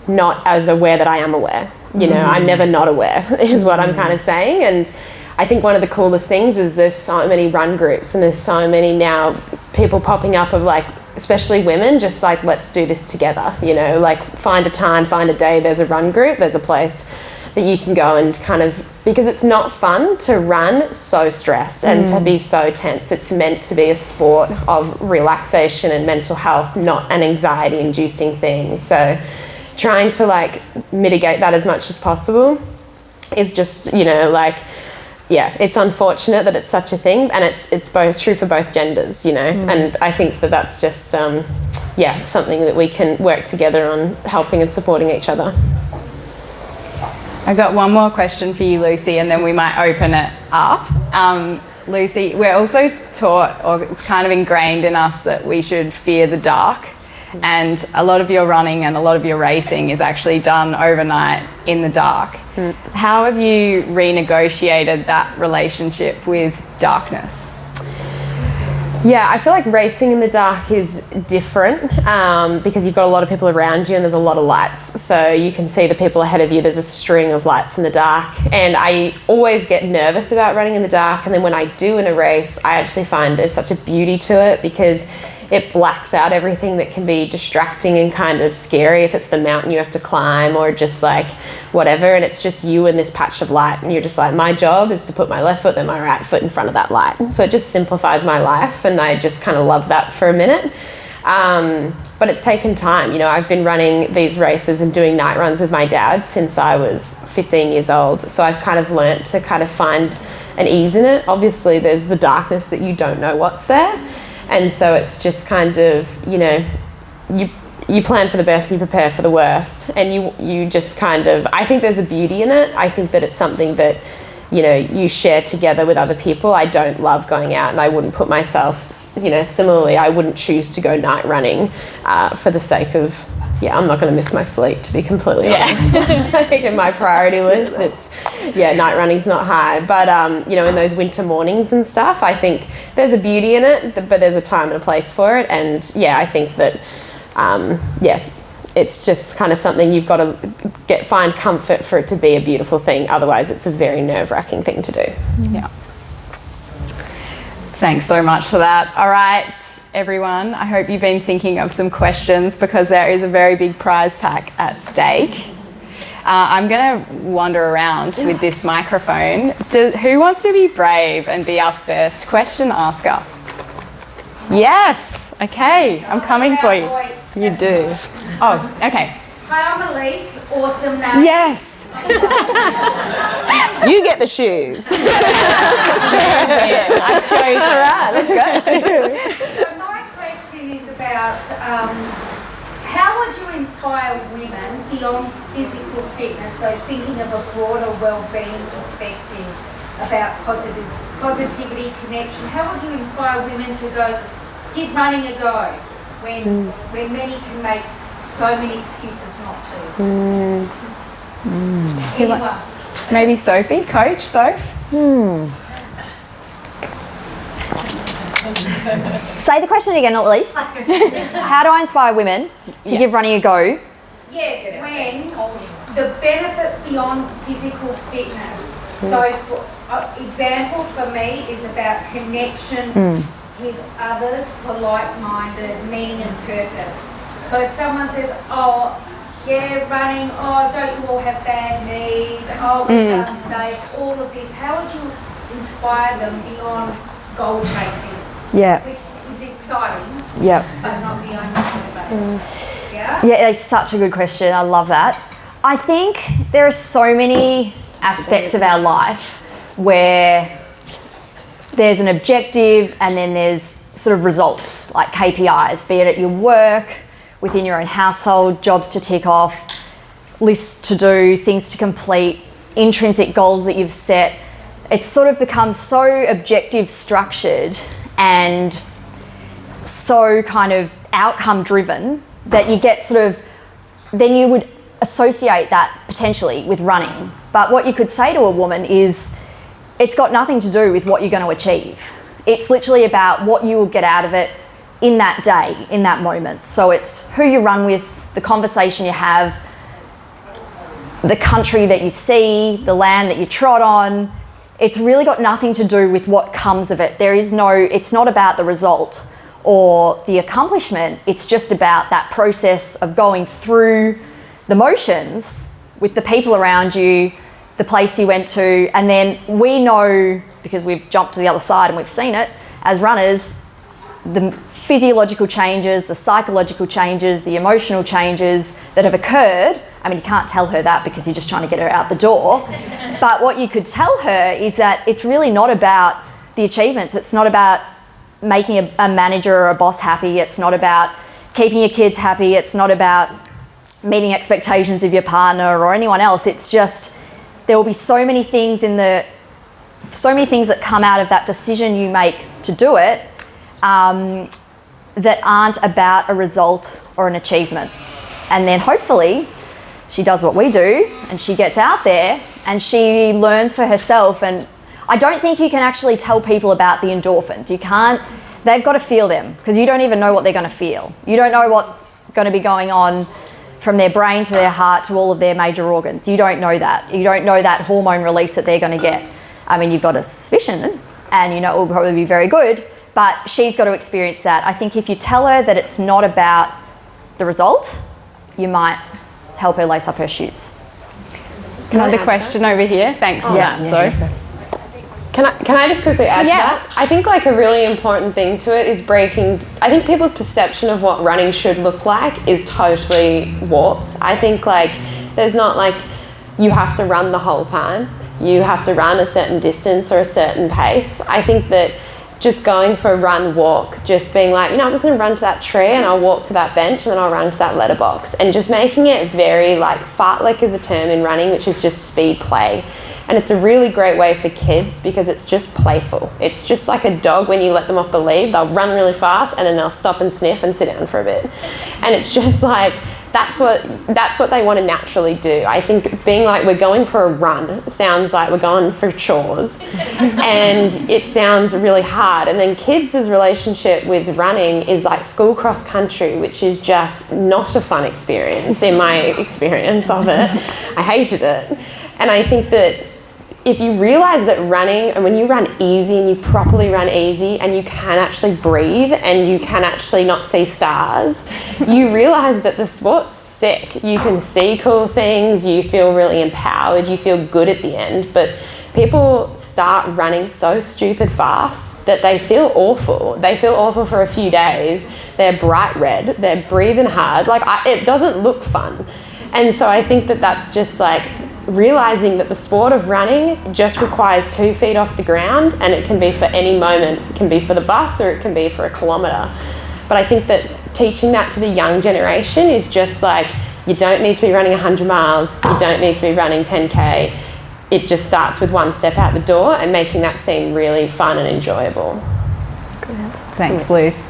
not as aware that I am aware. You know, I'm never not aware is what I'm kind of saying. And I think one of the coolest things is there's so many run groups, and there's so many now people popping up of like, especially women, just like, let's do this together, you know, like find a time, find a day, there's a run group, there's a place that you can go and kind of, because it's not fun to run so stressed and to be so tense. It's meant to be a sport of relaxation and mental health, not an anxiety inducing thing. So trying to like mitigate that as much as possible is just, you know, like, yeah, it's unfortunate that it's such a thing, and it's both true for both genders, you know. And I think that that's just something that we can work together on, helping and supporting each other. I've got one more question for you, Lucy, and then we might open it up. Lucy, we're also taught, or it's kind of ingrained in us, that we should fear the dark. And a lot of your running and a lot of your racing is actually done overnight in the dark. How have you renegotiated that relationship with darkness? Yeah, I feel like racing in the dark is different because you've got a lot of people around you and there's a lot of lights. So you can see the people ahead of you. There's a string of lights in the dark. And I always get nervous about running in the dark. And then when I do in a race, I actually find there's such a beauty to it, because it blacks out everything that can be distracting and kind of scary, if it's the mountain you have to climb or just like whatever, and it's just you and this patch of light, and you're just like, my job is to put my left foot and my right foot in front of that light. So it just simplifies my life, and I just kind of love that for a minute. But it's taken time. You know, I've been running these races and doing night runs with my dad since I was 15 years old, so I've kind of learnt to kind of find an ease in it. Obviously there's the darkness that you don't know what's there, and so it's just kind of, you know, you plan for the best and you prepare for the worst, and you just kind of, I think there's a beauty in it. I think that it's something that, you know, you share together with other people. I don't love going out, and I wouldn't put myself, you know, similarly, I wouldn't choose to go night running for the sake of, I'm not going to miss my sleep, to be completely honest. I think in my priority list, it's, night running's not high. But, you know, in those winter mornings and stuff, I think there's a beauty in it, but there's a time and a place for it. And, I think that, it's just kind of something you've got to find comfort for it to be a beautiful thing. Otherwise, it's a very nerve-wracking thing to do. Yeah. Thanks so much for that. All right, everyone, I hope you've been thinking of some questions, because there is a very big prize pack at stake. I'm going to wander around with this microphone. Who wants to be brave and be our first question asker? Yes. Okay, I'm coming for you. You do. Oh, okay. Hi, I'm Elise. Awesome name. Yes. You get the shoes. I chose. All right, let's go. So my question is about how would you inspire women beyond physical fitness, so thinking of a broader well-being perspective about positivity, connection. How would you inspire women to go, give running a go, when many can make so many excuses not to? Anyone? Maybe Sophie, Coach Soph? Say the question again, Elise. How do I inspire women to give running a go? Yes, when the benefits beyond physical fitness. So, for example for me is about connection with others for like-minded, meaning and purpose. So if someone says, running, don't you all have bad knees, it's unsafe, all of this, how would you inspire them beyond goal chasing? Yeah. Which is exciting, but not the only motivator. Yeah, it's such a good question. I love that. I think there are so many aspects of our life where there's an objective and then there's sort of results, like KPIs, be it at your work, within your own household, jobs to tick off, lists to do, things to complete, intrinsic goals that you've set. It's sort of become so objective structured and so kind of outcome driven that you get sort of, then you would associate that potentially with running. But what you could say to a woman is, it's got nothing to do with what you're going to achieve. It's literally about what you will get out of it in that day, in that moment. So it's who you run with, the conversation you have, the country that you see, the land that you trod on. It's really got nothing to do with what comes of it. It's not about the result or the accomplishment. It's just about that process of going through the motions with the people around you, the place you went to, and then we know, because we've jumped to the other side and we've seen it as runners, the physiological changes, the psychological changes, the emotional changes that have occurred. I mean, you can't tell her that because you're just trying to get her out the door. But what you could tell her is that it's really not about the achievements. It's not about making a manager or a boss happy. It's not about keeping your kids happy. It's not about meeting expectations of your partner or anyone else. It's just, there will be so many things that come out of that decision you make to do it that aren't about a result or an achievement. And then hopefully she does what we do and she gets out there and she learns for herself. And I don't think you can actually tell people about the endorphins. You can't, they've got to feel them, because you don't even know what they're going to feel. You don't know what's going to be going on from their brain to their heart to all of their major organs. You don't know that. You don't know that hormone release that they're going to get. I mean, you've got a suspicion and you know it will probably be very good, but she's got to experience that. I think if you tell her that it's not about the result, you might help her lace up her shoes. Another question over here. Thanks for that. So, Can I just quickly add to that? I think like a really important thing to it is breaking, I think people's perception of what running should look like is totally warped. I think like there's not like you have to run the whole time. you have to run a certain distance or a certain pace. I think that just going for a run, walk, just being like, I'm just going to run to that tree and I'll walk to that bench and then I'll run to that letterbox, and just making it very like, fartlek is a term in running, which is just speed play. And it's a really great way for kids because it's just playful. It's just like a dog. When you let them off the lead, they'll run really fast and then they'll stop and sniff and sit down for a bit. And it's just like, that's what they want to naturally do. I think being like, we're going for a run sounds like we're going for chores, and it sounds really hard. And then kids' relationship with running is like school cross country, which is just not a fun experience in my experience of it. I hated it. And I think that if you realise that running, and when you run easy and you properly run easy and you can actually breathe and you can actually not see stars, you realise that the sport's sick. You can see cool things, you feel really empowered, you feel good at the end, but people start running so stupid fast that they feel awful. They feel awful for a few days. They're bright red, they're breathing hard. It doesn't look fun. And so I think that that's just like realising that the sport of running just requires 2 feet off the ground, and it can be for any moment. It can be for the bus or it can be for a kilometre. But I think that teaching that to the young generation is just like, you don't need to be running 100 miles, you don't need to be running 10K. It just starts with 1 step out the door and making that seem really fun and enjoyable. Good answer. Thanks, Liz.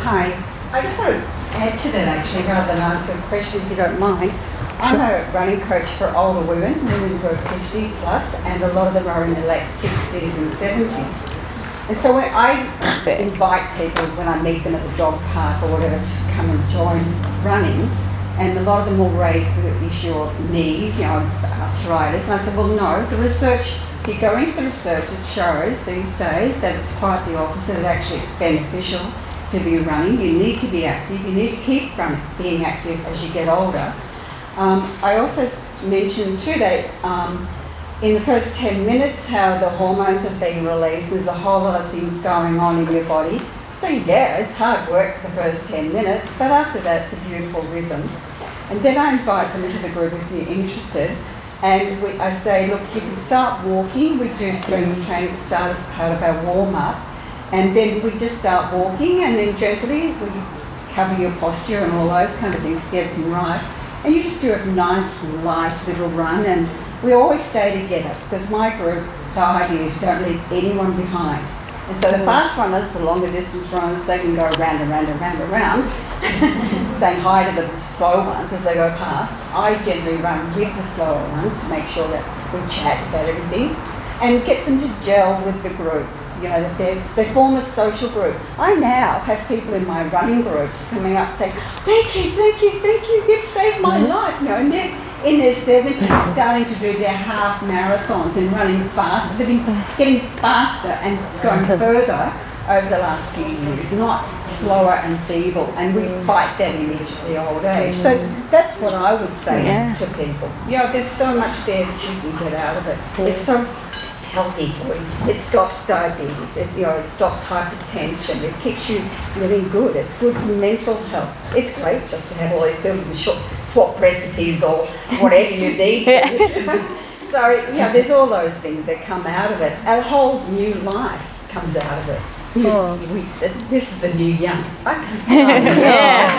Hi. I just want to add to that actually, rather than ask a question, if you don't mind. I'm a running coach for older women who are 50 plus, and a lot of them are in their late 60s and 70s. And so when I invite people, when I meet them at the dog park or whatever, to come and join running, and a lot of them will raise the issue of knees, arthritis. And I said, well, no, the research, if you go into the research, it shows these days that it's quite the opposite. Actually, it's beneficial to be running. You need to be active. You need to keep being active as you get older. I also mentioned too that in the first 10 minutes how the hormones are being released. There's a whole lot of things going on in your body. So yeah, it's hard work for the first 10 minutes, but after that it's a beautiful rhythm. And then I invite them into the group if you're interested. And I say, look, you can start walking. We do strength training to start as part of our warm-up. And then we just start walking, and then gently we cover your posture and all those kind of things to get everything right. And you just do a nice, light little run, and we always stay together because my group, the idea is don't leave anyone behind. And so the fast runners, the longer distance runners, they can go round and round and round and round, saying hi to the slow ones as they go past. I generally run with the slower ones to make sure that we chat about everything and get them to gel with the group. That they form a social group. I now have people in my running groups coming up saying, thank you, you've saved my life. And they're in their 70s starting to do their half marathons and running fast. They've been getting faster and going further over the last few years, not slower and feeble. And we fight that image of the old age. So that's what I would say to people. There's so much there that you can get out of it. It's so healthy for you. It stops diabetes, it stops hypertension, it keeps you living good, it's good for mental health. It's great just to have all these people who swap recipes or whatever you need to. So, there's all those things that come out of it. A whole new life comes out of it. This is the new young. Thank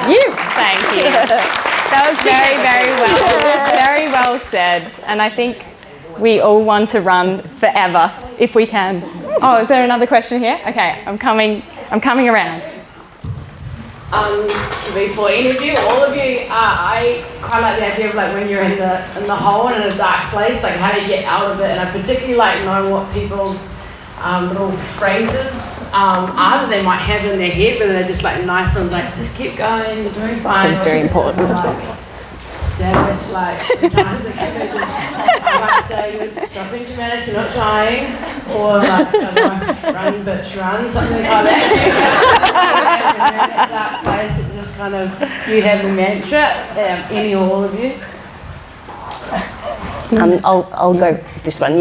you. That was very well said. And I think we all want to run forever if we can. Oh, is there another question here? Okay, I'm coming around. Before interview, all of you, I quite like the idea of when you're in the hole and in a dark place, how do you get out of it? And I particularly like knowing what people's little phrases are that they might have in their head, but they're just nice ones, just keep going, you're doing fine. Seems very important. Savage, sometimes I might say, stop being dramatic, you're not trying, or run bitch run, something like that. And in that dark place, it just you have the mantra, any or all of you. I'll go with this one,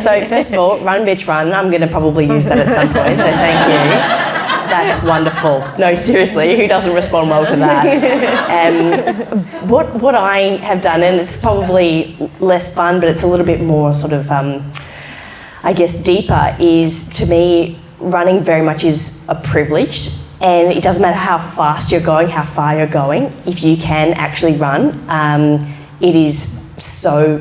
So first of all, run bitch run, I'm going to probably use that at some point, so thank you. That's wonderful. No, seriously, who doesn't respond well to that? What I have done, and it's probably less fun, but it's a little bit more sort of, I guess, deeper, is to me, running very much is a privilege. And it doesn't matter how fast you're going, how far you're going, if you can actually run, it is so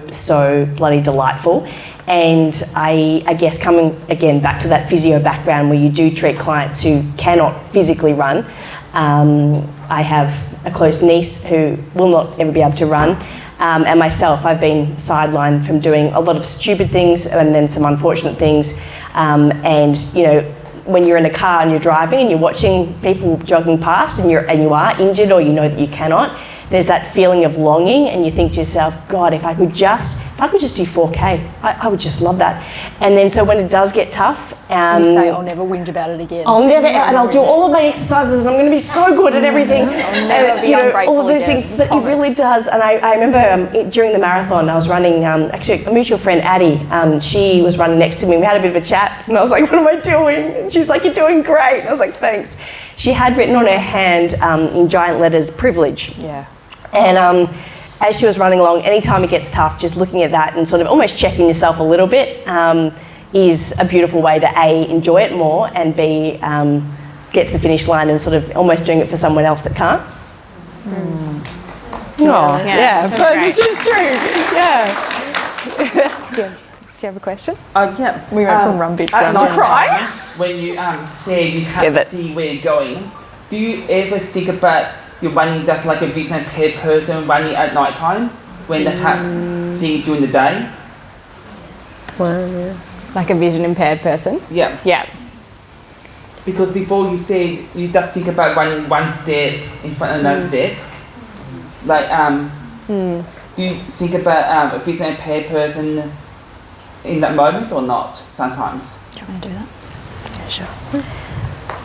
bloody delightful. And I guess coming again back to that physio background where you do treat clients who cannot physically run, I have a close niece who will not ever be able to run, and myself, I've been sidelined from doing a lot of stupid things and then some unfortunate things, and you know, when you're in a car and you're driving and you're watching people jogging past and you are injured or you know that you cannot, there's that feeling of longing, and you think to yourself, God, if I could just do 4K, I would just love that. And then so when it does get tough, you say, I'll never whinge about it again. And I'll do all of my exercises and I'm going to be so good at everything. I'll never be ungrateful all of those again. things, but it really does. And I remember during the marathon, I was running, actually a mutual friend, Addie, she was running next to me. We had a bit of a chat and I was like, what am I doing? And she's like, you're doing great. And I was like, thanks. She had written on her hand in giant letters, privilege. Yeah. And as she was running along, anytime it gets tough, just looking at that and sort of almost checking yourself a little bit is a beautiful way to A, enjoy it more, and B, get to the finish line and sort of almost doing it for someone else that can't. But it's just true. Do you have a question? Yeah. We went from run bitch At run to night, when you say you can't see where you're going, do you ever think about you're running just like a vision impaired person running at night time when they can't see during the day? Like a vision impaired person? Yeah. Yeah. Because before you said you just think about running one step in front of another step. Like, do you think about a vision impaired person in that moment or not sometimes? Do you want to do that? Yeah, sure.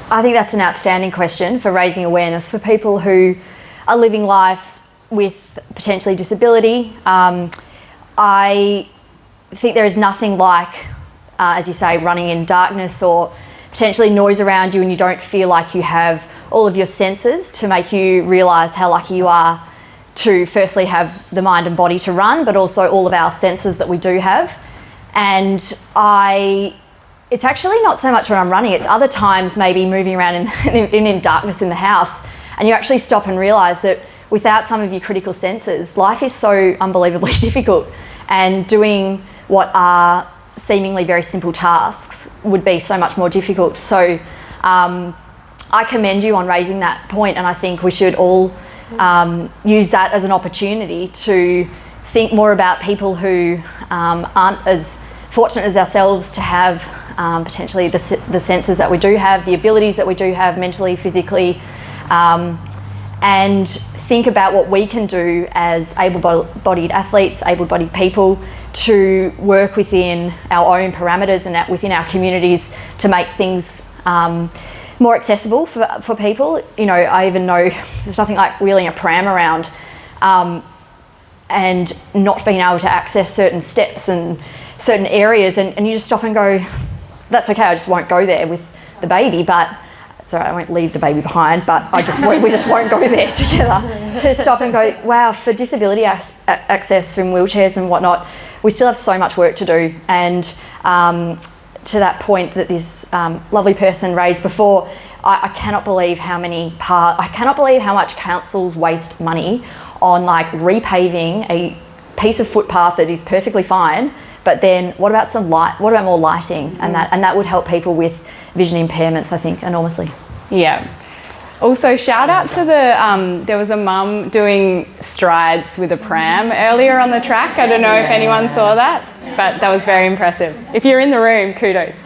I think that's an outstanding question for raising awareness for people who are living lives with potentially disability. I think there is nothing like, as you say, running in darkness or potentially noise around you and you don't feel like you have all of your senses to make you realise how lucky you are to firstly have the mind and body to run, but also all of our senses that we do have. And it's actually not so much when I'm running, it's other times maybe moving around in darkness in the house, and you actually stop and realise that without some of your critical senses, life is so unbelievably difficult, and doing what are seemingly very simple tasks would be so much more difficult. So I commend you on raising that point, and I think we should all use that as an opportunity to think more about people who aren't as fortunate as ourselves to have potentially the senses that we do have, the abilities that we do have mentally, physically, and think about what we can do as able-bodied athletes, able-bodied people, to work within our own parameters and within our communities to make things more accessible for people. You know, I even know there's nothing like wheeling a pram around and not being able to access certain steps and certain areas, and you just stop and go, that's okay, I just won't go there with the baby, but it's all right, I won't leave the baby behind, but we just won't go there together. To stop and go, wow, for disability access from wheelchairs and whatnot, we still have so much work to do. And to that point that this lovely person raised before, I cannot believe I cannot believe how much councils waste money on like repaving a piece of footpath that is perfectly fine. But then what about some light? What about more lighting? And that would help people with vision impairments, I think, enormously. Yeah. Also, shout out to there was a mum doing strides with a pram earlier on the track. I don't know if anyone saw that, but that was very impressive. If you're in the room, kudos.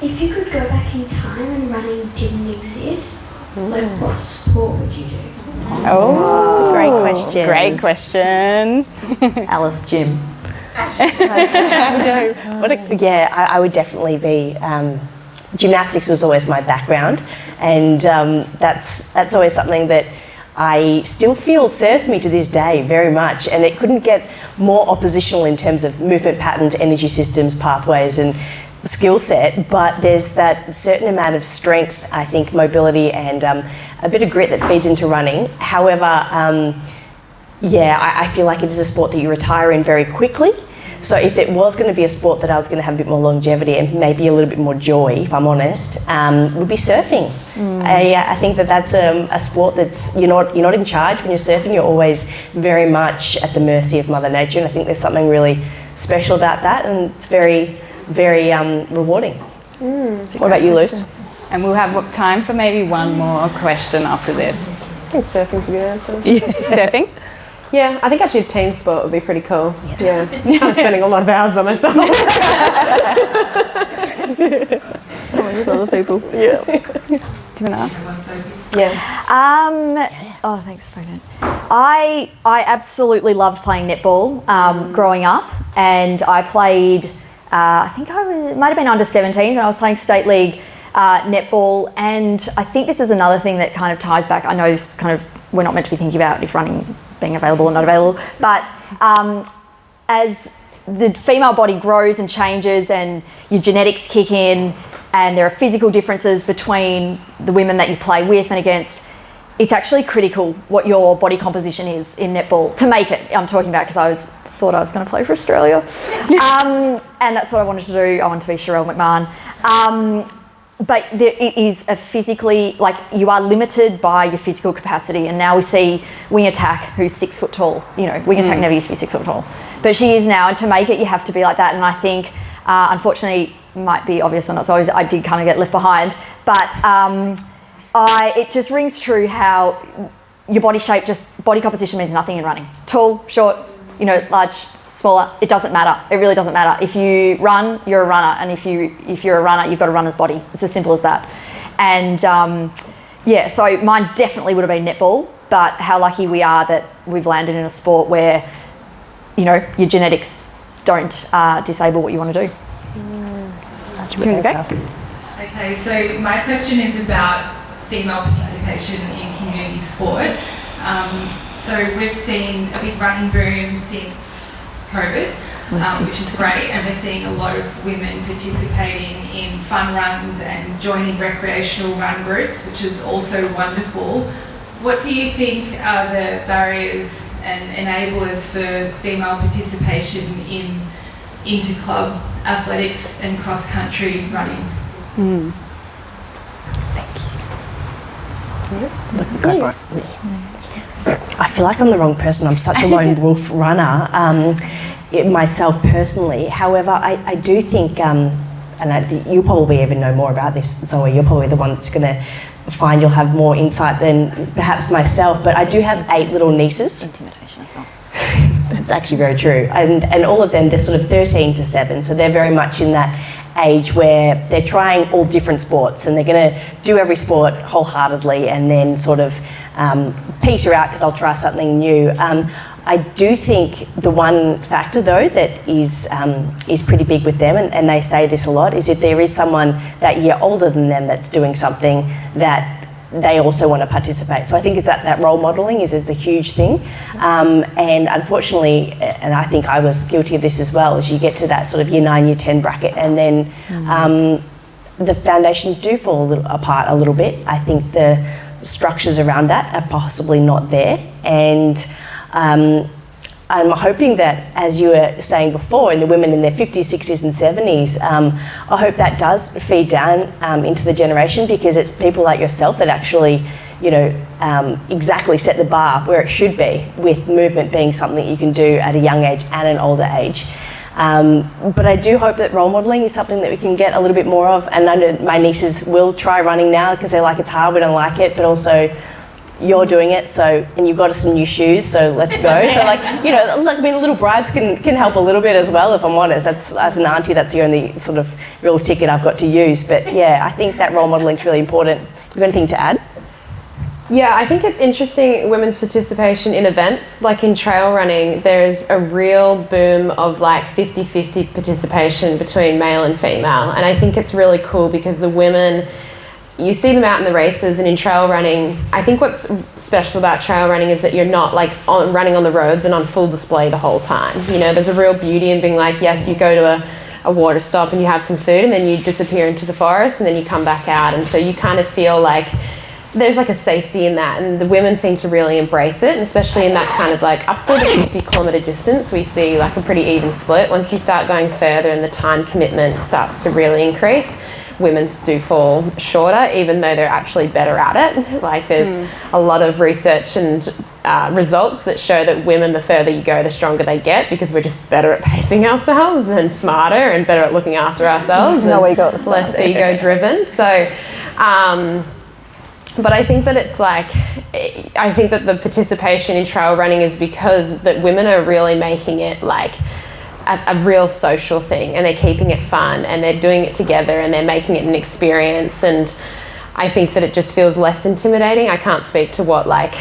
If you could go back in time and running didn't exist, like what sport would you do? Oh, great question. Great question. Alice, Jim. I would definitely be. Gymnastics was always my background, and that's always something that I still feel serves me to this day very much, and it couldn't get more oppositional in terms of movement patterns, energy systems, pathways, and skill set, but there's that certain amount of strength, I think, mobility, and a bit of grit that feeds into running. However, I feel like it is a sport that you retire in very quickly. So if it was going to be a sport that I was going to have a bit more longevity and maybe a little bit more joy, if I'm honest, would be surfing. I think that's a sport that's, you're not in charge when you're surfing. You're always very much at the mercy of Mother Nature, and I think there's something really special about that, and it's very, very rewarding. What about you, Luce? And we'll have time for maybe one more question after this. I think surfing's a good answer. Surfing? Yeah, I think actually a team sport would be pretty cool. Yeah. I'm spending a lot of hours by myself. So with other people. Yeah. Do you want to ask? Yeah. Oh, thanks, Brendan. I absolutely loved playing netball growing up, and I played, I think it might have been under 17s, and I was playing state league netball, and I think this is another thing that kind of ties back. I know this kind of, we're not meant to be thinking about if running being available or not available, but as the female body grows and changes and your genetics kick in and there are physical differences between the women that you play with and against, it's actually critical what your body composition is in netball to make it. I'm talking about because I thought I was going to play for Australia, and that's what I wanted to do. I wanted to be Sherelle McMahon. But it is a physically, like, you are limited by your physical capacity, and now we see wing attack who's 6 foot tall. You know, wing attack never used to be 6 foot tall, but she is now, and to make it you have to be like that. And I think unfortunately, might be obvious or not, so I did kind of get left behind, but it just rings true how your body shape, just body composition means nothing in running. Tall, short, you know, large, smaller, it doesn't matter. It really doesn't matter. If you run, you're a runner, and if you're a runner, you've got a runner's body. It's as simple as that. And so mine definitely would have been netball, but how lucky we are that we've landed in a sport where, you know, your genetics don't disable what you want to do. Such a good answer. Okay, so my question is about female participation in community sport. So we've seen a big running boom since COVID, which is great, and we're seeing a lot of women participating in fun runs and joining recreational run groups, which is also wonderful. What do you think are the barriers and enablers for female participation in inter-club athletics and cross-country running? Go for it. I feel like I'm the wrong person. I'm such a lone wolf runner, myself personally. However, I do think, you probably even know more about this, Zoe. You're probably the one that's going to find you'll have more insight than perhaps myself. But I do have 8 little nieces. Intimidation as well. That's actually very true. And all of them, they're sort of 13 to 7, so they're very much in that age where they're trying all different sports, and they're going to do every sport wholeheartedly and then sort of peter out because I'll try something new. I do think the one factor though that is pretty big with them, and they say this a lot, is if there is someone that year older than them that's doing something that they also want to participate. So I think that role modelling is a huge thing. And unfortunately, and I think I was guilty of this as well, as you get to that sort of year 9, year 10 bracket, and then the foundations do fall apart a little bit. I think the structures around that are possibly not there. And I'm hoping that, as you were saying before, in the women in their 50s, 60s and 70s, I hope that does feed down into the generation, because it's people like yourself that actually, you know, exactly set the bar where it should be, with movement being something you can do at a young age and an older age. But I do hope that role modelling is something that we can get a little bit more of, and I know my nieces will try running now because they're like, it's hard, we don't like it, but also you're doing it, so, and you've got us some new shoes, so let's go. So, like, you know, like, I mean, little bribes can help a little bit as well, if I'm honest. That's, as an auntie, that's the only sort of real ticket I've got to use. But yeah, I think that role modelling is really important. You have anything to add? Yeah, I think it's interesting, women's participation in events. Like in trail running, there's a real boom of like 50-50 participation between male and female. And I think it's really cool because the women you see them out in the races and in trail running. I think what's special about trail running is that you're not like running on the roads and on full display the whole time. You know, there's a real beauty in being like, yes, you go to a water stop and you have some food and then you disappear into the forest and then you come back out. And so you kind of feel like there's like a safety in that, and the women seem to really embrace it, and especially in that kind of like up to the 50-kilometre distance, we see like a pretty even split. Once you start going further and the time commitment starts to really increase, women do fall shorter, even though they're actually better at it. Like there's a lot of research and results that show that women, the further you go, the stronger they get, because we're just better at pacing ourselves and smarter and better at looking after ourselves and less ego driven. So but I think that it's like, I think that the participation in trail running is because that women are really making it like a real social thing, and they're keeping it fun and they're doing it together and they're making it an experience. And I think that it just feels less intimidating. I can't speak to what like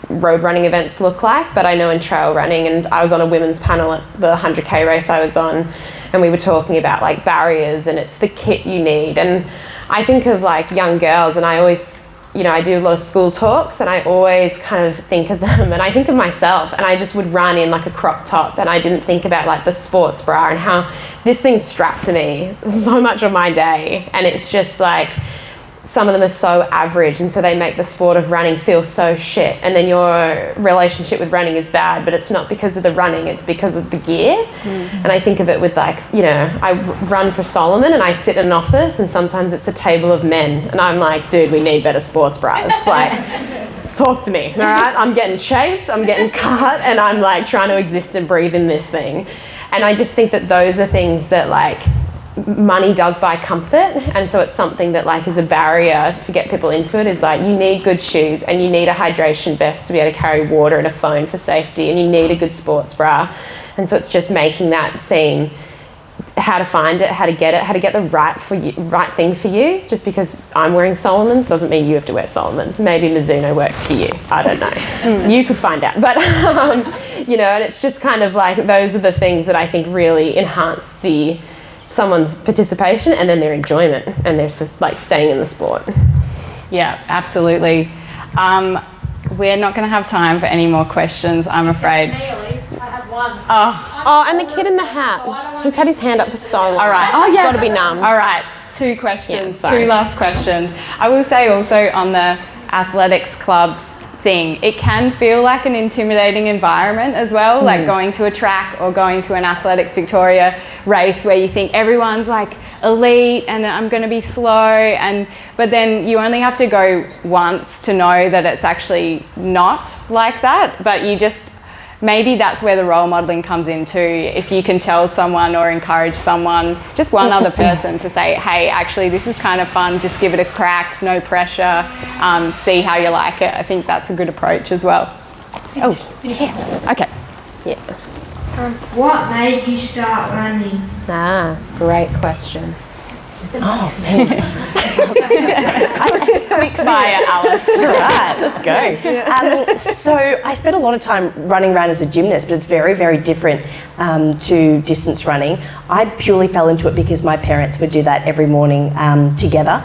road running events look like, but I know in trail running, and I was on a women's panel at the 100k race I was on, and we were talking about like barriers, and it's the kit you need. And I think of like young girls, and I always, you know, I do a lot of school talks, and I always kind of think of them, and I think of myself, and I just would run in like a crop top, and I didn't think about like the sports bra and how this thing's strapped to me so much of my day. And it's just like, some of them are so average, and so they make the sport of running feel so shit, and then your relationship with running is bad, but it's not because of the running, it's because of the gear. And I think of it with like, you know, I run for Solomon and I sit in an office, and sometimes it's a table of men, and I'm like, dude, we need better sports bras. Like, talk to me, all right? I'm getting chafed, I'm getting cut, and I'm like trying to exist and breathe in this thing. And I just think that those are things that like, money does buy comfort, and so it's something that like is a barrier to get people into it, is like you need good shoes, and you need a hydration vest to be able to carry water, and a phone for safety, and you need a good sports bra. And so it's just making that seem, how to find it, how to get the right thing for you. Just because I'm wearing Solomon's doesn't mean you have to wear Solomon's. Maybe Mizuno works for you, I don't know. You could find out, but you know, and it's just kind of like, those are the things that I think really enhance someone's participation and then their enjoyment, and they're just like staying in the sport. Yeah, absolutely. We're not going to have time for any more questions, I'm afraid. Me, Elise. I have one. Oh, and the kid in the hat. He's had his hand up for so long. All right. Oh, yes. Got to be numb. All right. 2 questions. Yeah, 2 last questions. I will say also on the athletics clubs thing, it can feel like an intimidating environment as well, like going to a track or going to an Athletics Victoria race where you think everyone's like elite and I'm going to be slow, but then you only have to go once to know that it's actually not like that. But you just, maybe that's where the role modelling comes in too. If you can tell someone or encourage someone, just one other person, to say, hey, actually this is kind of fun, just give it a crack, no pressure, see how you like it. I think that's a good approach as well. Oh, yeah. Okay. Yeah. What made you start running? Great question. Quick fire, Alice. All right, let's go. So I spent a lot of time running around as a gymnast, but it's very, very different to distance running. I purely fell into it because my parents would do that every morning together.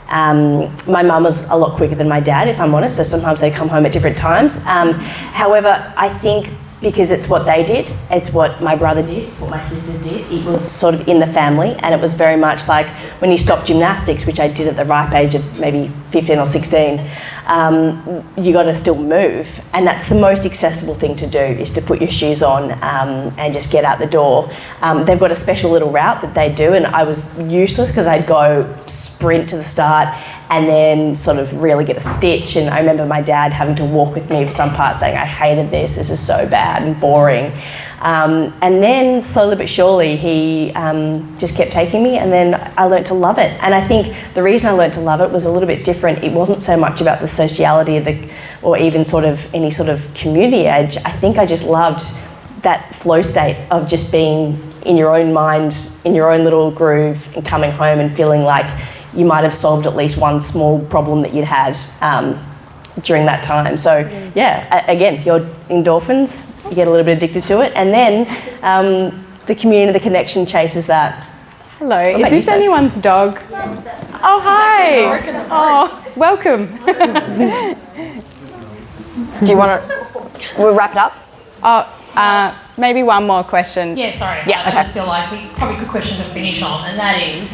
My mum was a lot quicker than my dad, if I'm honest, so sometimes they'd come home at different times. However, I think because it's what they did, it's what my brother did, it's what my sister did. It was sort of in the family, and it was very much like when you stop gymnastics, which I did at the ripe age of maybe 15 or 16, you got to still move, and that's the most accessible thing to do, is to put your shoes on and just get out the door. They've got a special little route that they do, and I was useless because I'd go sprint to the start and then sort of really get a stitch. And I remember my dad having to walk with me for some parts, saying, I hated this is so bad and boring. And then slowly but surely he just kept taking me, and then I learnt to love it. And I think the reason I learnt to love it was a little bit different. It wasn't so much about the sociality or even sort of any sort of community edge. I think I just loved that flow state of just being in your own mind, in your own little groove, and coming home and feeling like you might have solved at least one small problem that you'd had during that time. So yeah, again, your endorphins, you get a little bit addicted to it, and then the community, the connection chases that. Hello, is this anyone's dog? Oh, hi. Yay! Oh, welcome. Do you want to? We'll wrap it up. Oh, maybe one more question. Yeah, sorry. Yeah, I okay. just feel like probably a good question to finish on, and that is,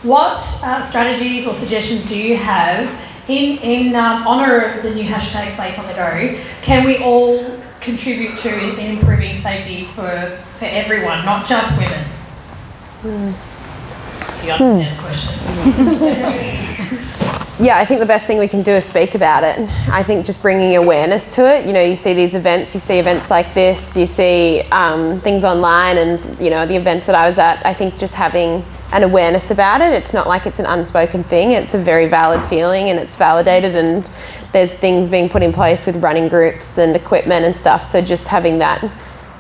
what strategies or suggestions do you have in honour of the new hashtag Safe on the Go? Can we all contribute to in improving safety for everyone, not just women? Do you understand the question? Yeah, I think the best thing we can do is speak about it. I think just bringing awareness to it. You know, you see these events, you see events like this, you see things online, and you know, the events that I was at, I think just having an awareness about it. It's not like it's an unspoken thing. It's a very valid feeling, and it's validated, and there's things being put in place with running groups and equipment and stuff. So just having that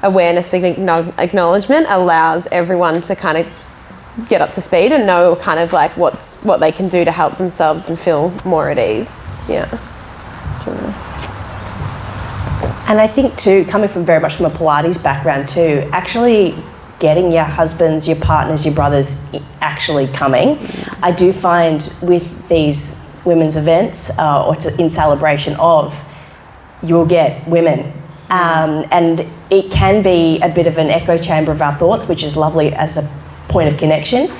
awareness and acknowledgement allows everyone to kind of get up to speed and know kind of like what they can do to help themselves and feel more at ease. Yeah. And I think too, coming from very much from a Pilates background too, actually getting your husbands, your partners, your brothers actually coming. I do find with these women's events in celebration of, you'll get women. And it can be a bit of an echo chamber of our thoughts, which is lovely as a point of connection,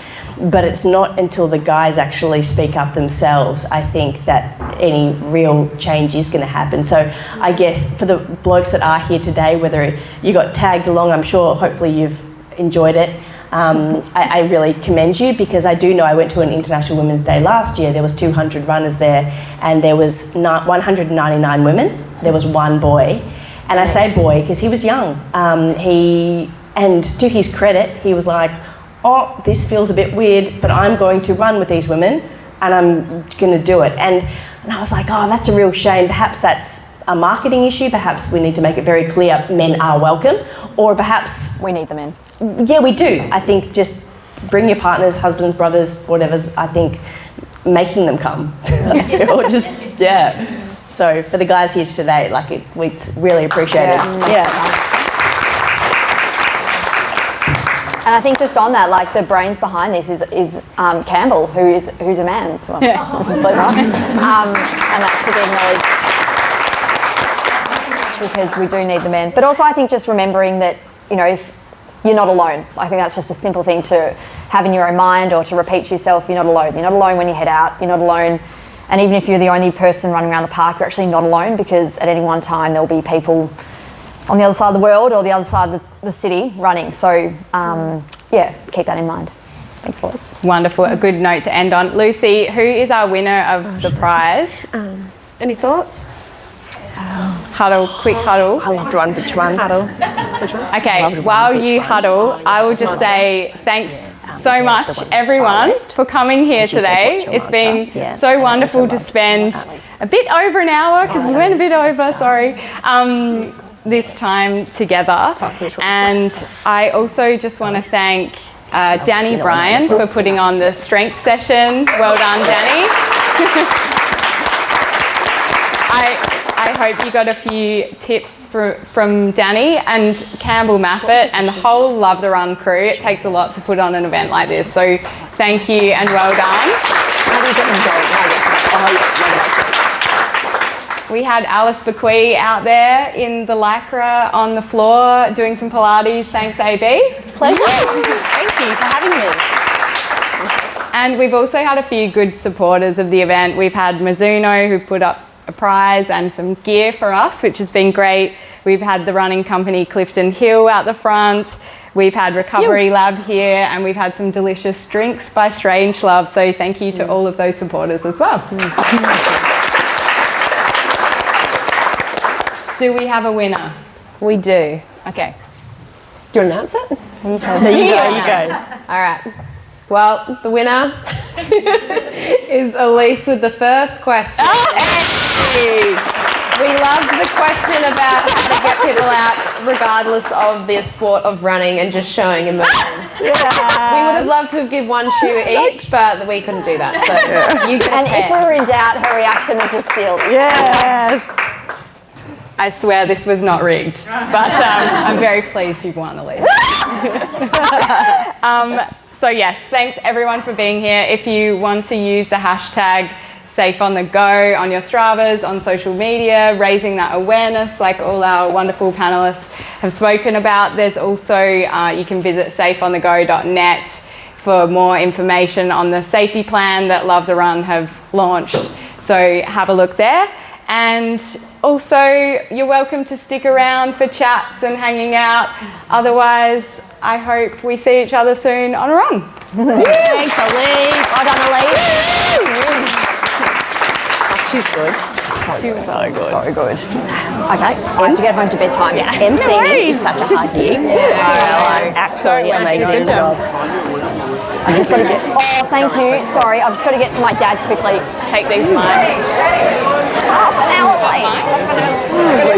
but it's not until the guys actually speak up themselves, I think, that any real change is going to happen. So I guess for the blokes that are here today, whether you got tagged along, I'm sure hopefully you've enjoyed it. I really commend you, because I do know I went to an International Women's Day last year. There was 200 runners there, and there was 199 women. There was one boy, and I say boy because he was young. And to his credit, he was like, oh, this feels a bit weird, but I'm going to run with these women and I'm going to do it. And I was like, oh, that's a real shame. Perhaps that's a marketing issue. Perhaps we need to make it very clear men are welcome. Or perhaps... We need them in. Yeah, we do. I think just bring your partners, husbands, brothers, whatever's, I think, making them come. Or just, yeah. So for the guys here today, like, we really appreciate it. Yeah. And I think just on that, like the brains behind this is Campbell, who's a man. Well, and that should be acknowledged, because we do need the men. But also I think just remembering that, you know, if you're not alone. I think that's just a simple thing to have in your own mind, or to repeat to yourself, you're not alone. You're not alone when you head out, you're not alone. And even if you're the only person running around the park, you're actually not alone, because at any one time there'll be people on the other side of the world or the other side of the city running. So, yeah, keep that in mind. Thanks, boys. Wonderful. A good note to end on. Lucy, who is our winner of the prize? Any thoughts? Huddle, quick huddle. I loved one. Which one? Huddle. Which one? Okay, while you huddle, I will just say thanks so much, everyone, for coming here today. It's been so wonderful to spend a bit over an hour, because we went a bit over, sorry, this time together. And I also just want to thank Danny Bryan for putting on the strength session. Well done, Danny. I hope you got a few tips from Danny and Campbell Maffett and the whole Love the Run crew. It takes a lot to put on an event like this, so thank you and well done. We had Elise Beacom out there in the lycra on the floor doing some Pilates. Thanks, AB. Pleasure. Thank you for having me. And we've also had a few good supporters of the event. We've had Mizuno, who put up a prize and some gear for us, which has been great. We've had the running company Clifton Hill out the front. We've had Recovery Lab here, and we've had some delicious drinks by Strangelove. So thank you to all of those supporters as well. Do we have a winner? We do. Okay. Do you want to announce it? There you go. All right. Well, the winner is Elise with the first question. We loved the question about how to get people out regardless of their sport of running and just showing emotion. We would have loved to have given one shoe each, but we couldn't do that. So you get a pair. If we were in doubt, her reaction was just sealed. Yes. I swear this was not rigged, but I'm very pleased you've won, Elise. So yes, thanks everyone for being here. If you want to use the hashtag #SafeOnTheGo on your Stravas, on social media, raising that awareness like all our wonderful panelists have spoken about, there's also, you can visit safeonthego.net for more information on the safety plan that Love the Run have launched. So have a look there. And also, you're welcome to stick around for chats and hanging out. Otherwise, I hope we see each other soon on a run. Thanks, Elise. Well done, Elise. She's good. So good. So good. Okay, I have to get home to bedtime. Yeah. MCing is such a hard gig. Actually, amazing job. I've just got to get. Oh, thank you. Sorry, I've just got to get to my dad quickly. Take these mics. Half an hour late.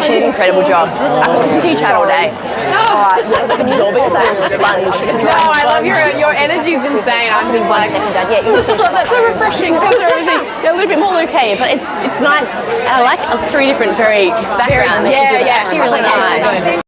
She did an incredible job. I could listen to you chat all day. Alright, yeah, I'm absorbing that sponge. No, I love your energy's insane. I'm just like, Yeah, you can finish. That's so refreshing because they're obviously a little bit more Luke, but it's nice. I like 3 different very backgrounds. yeah, she really nice.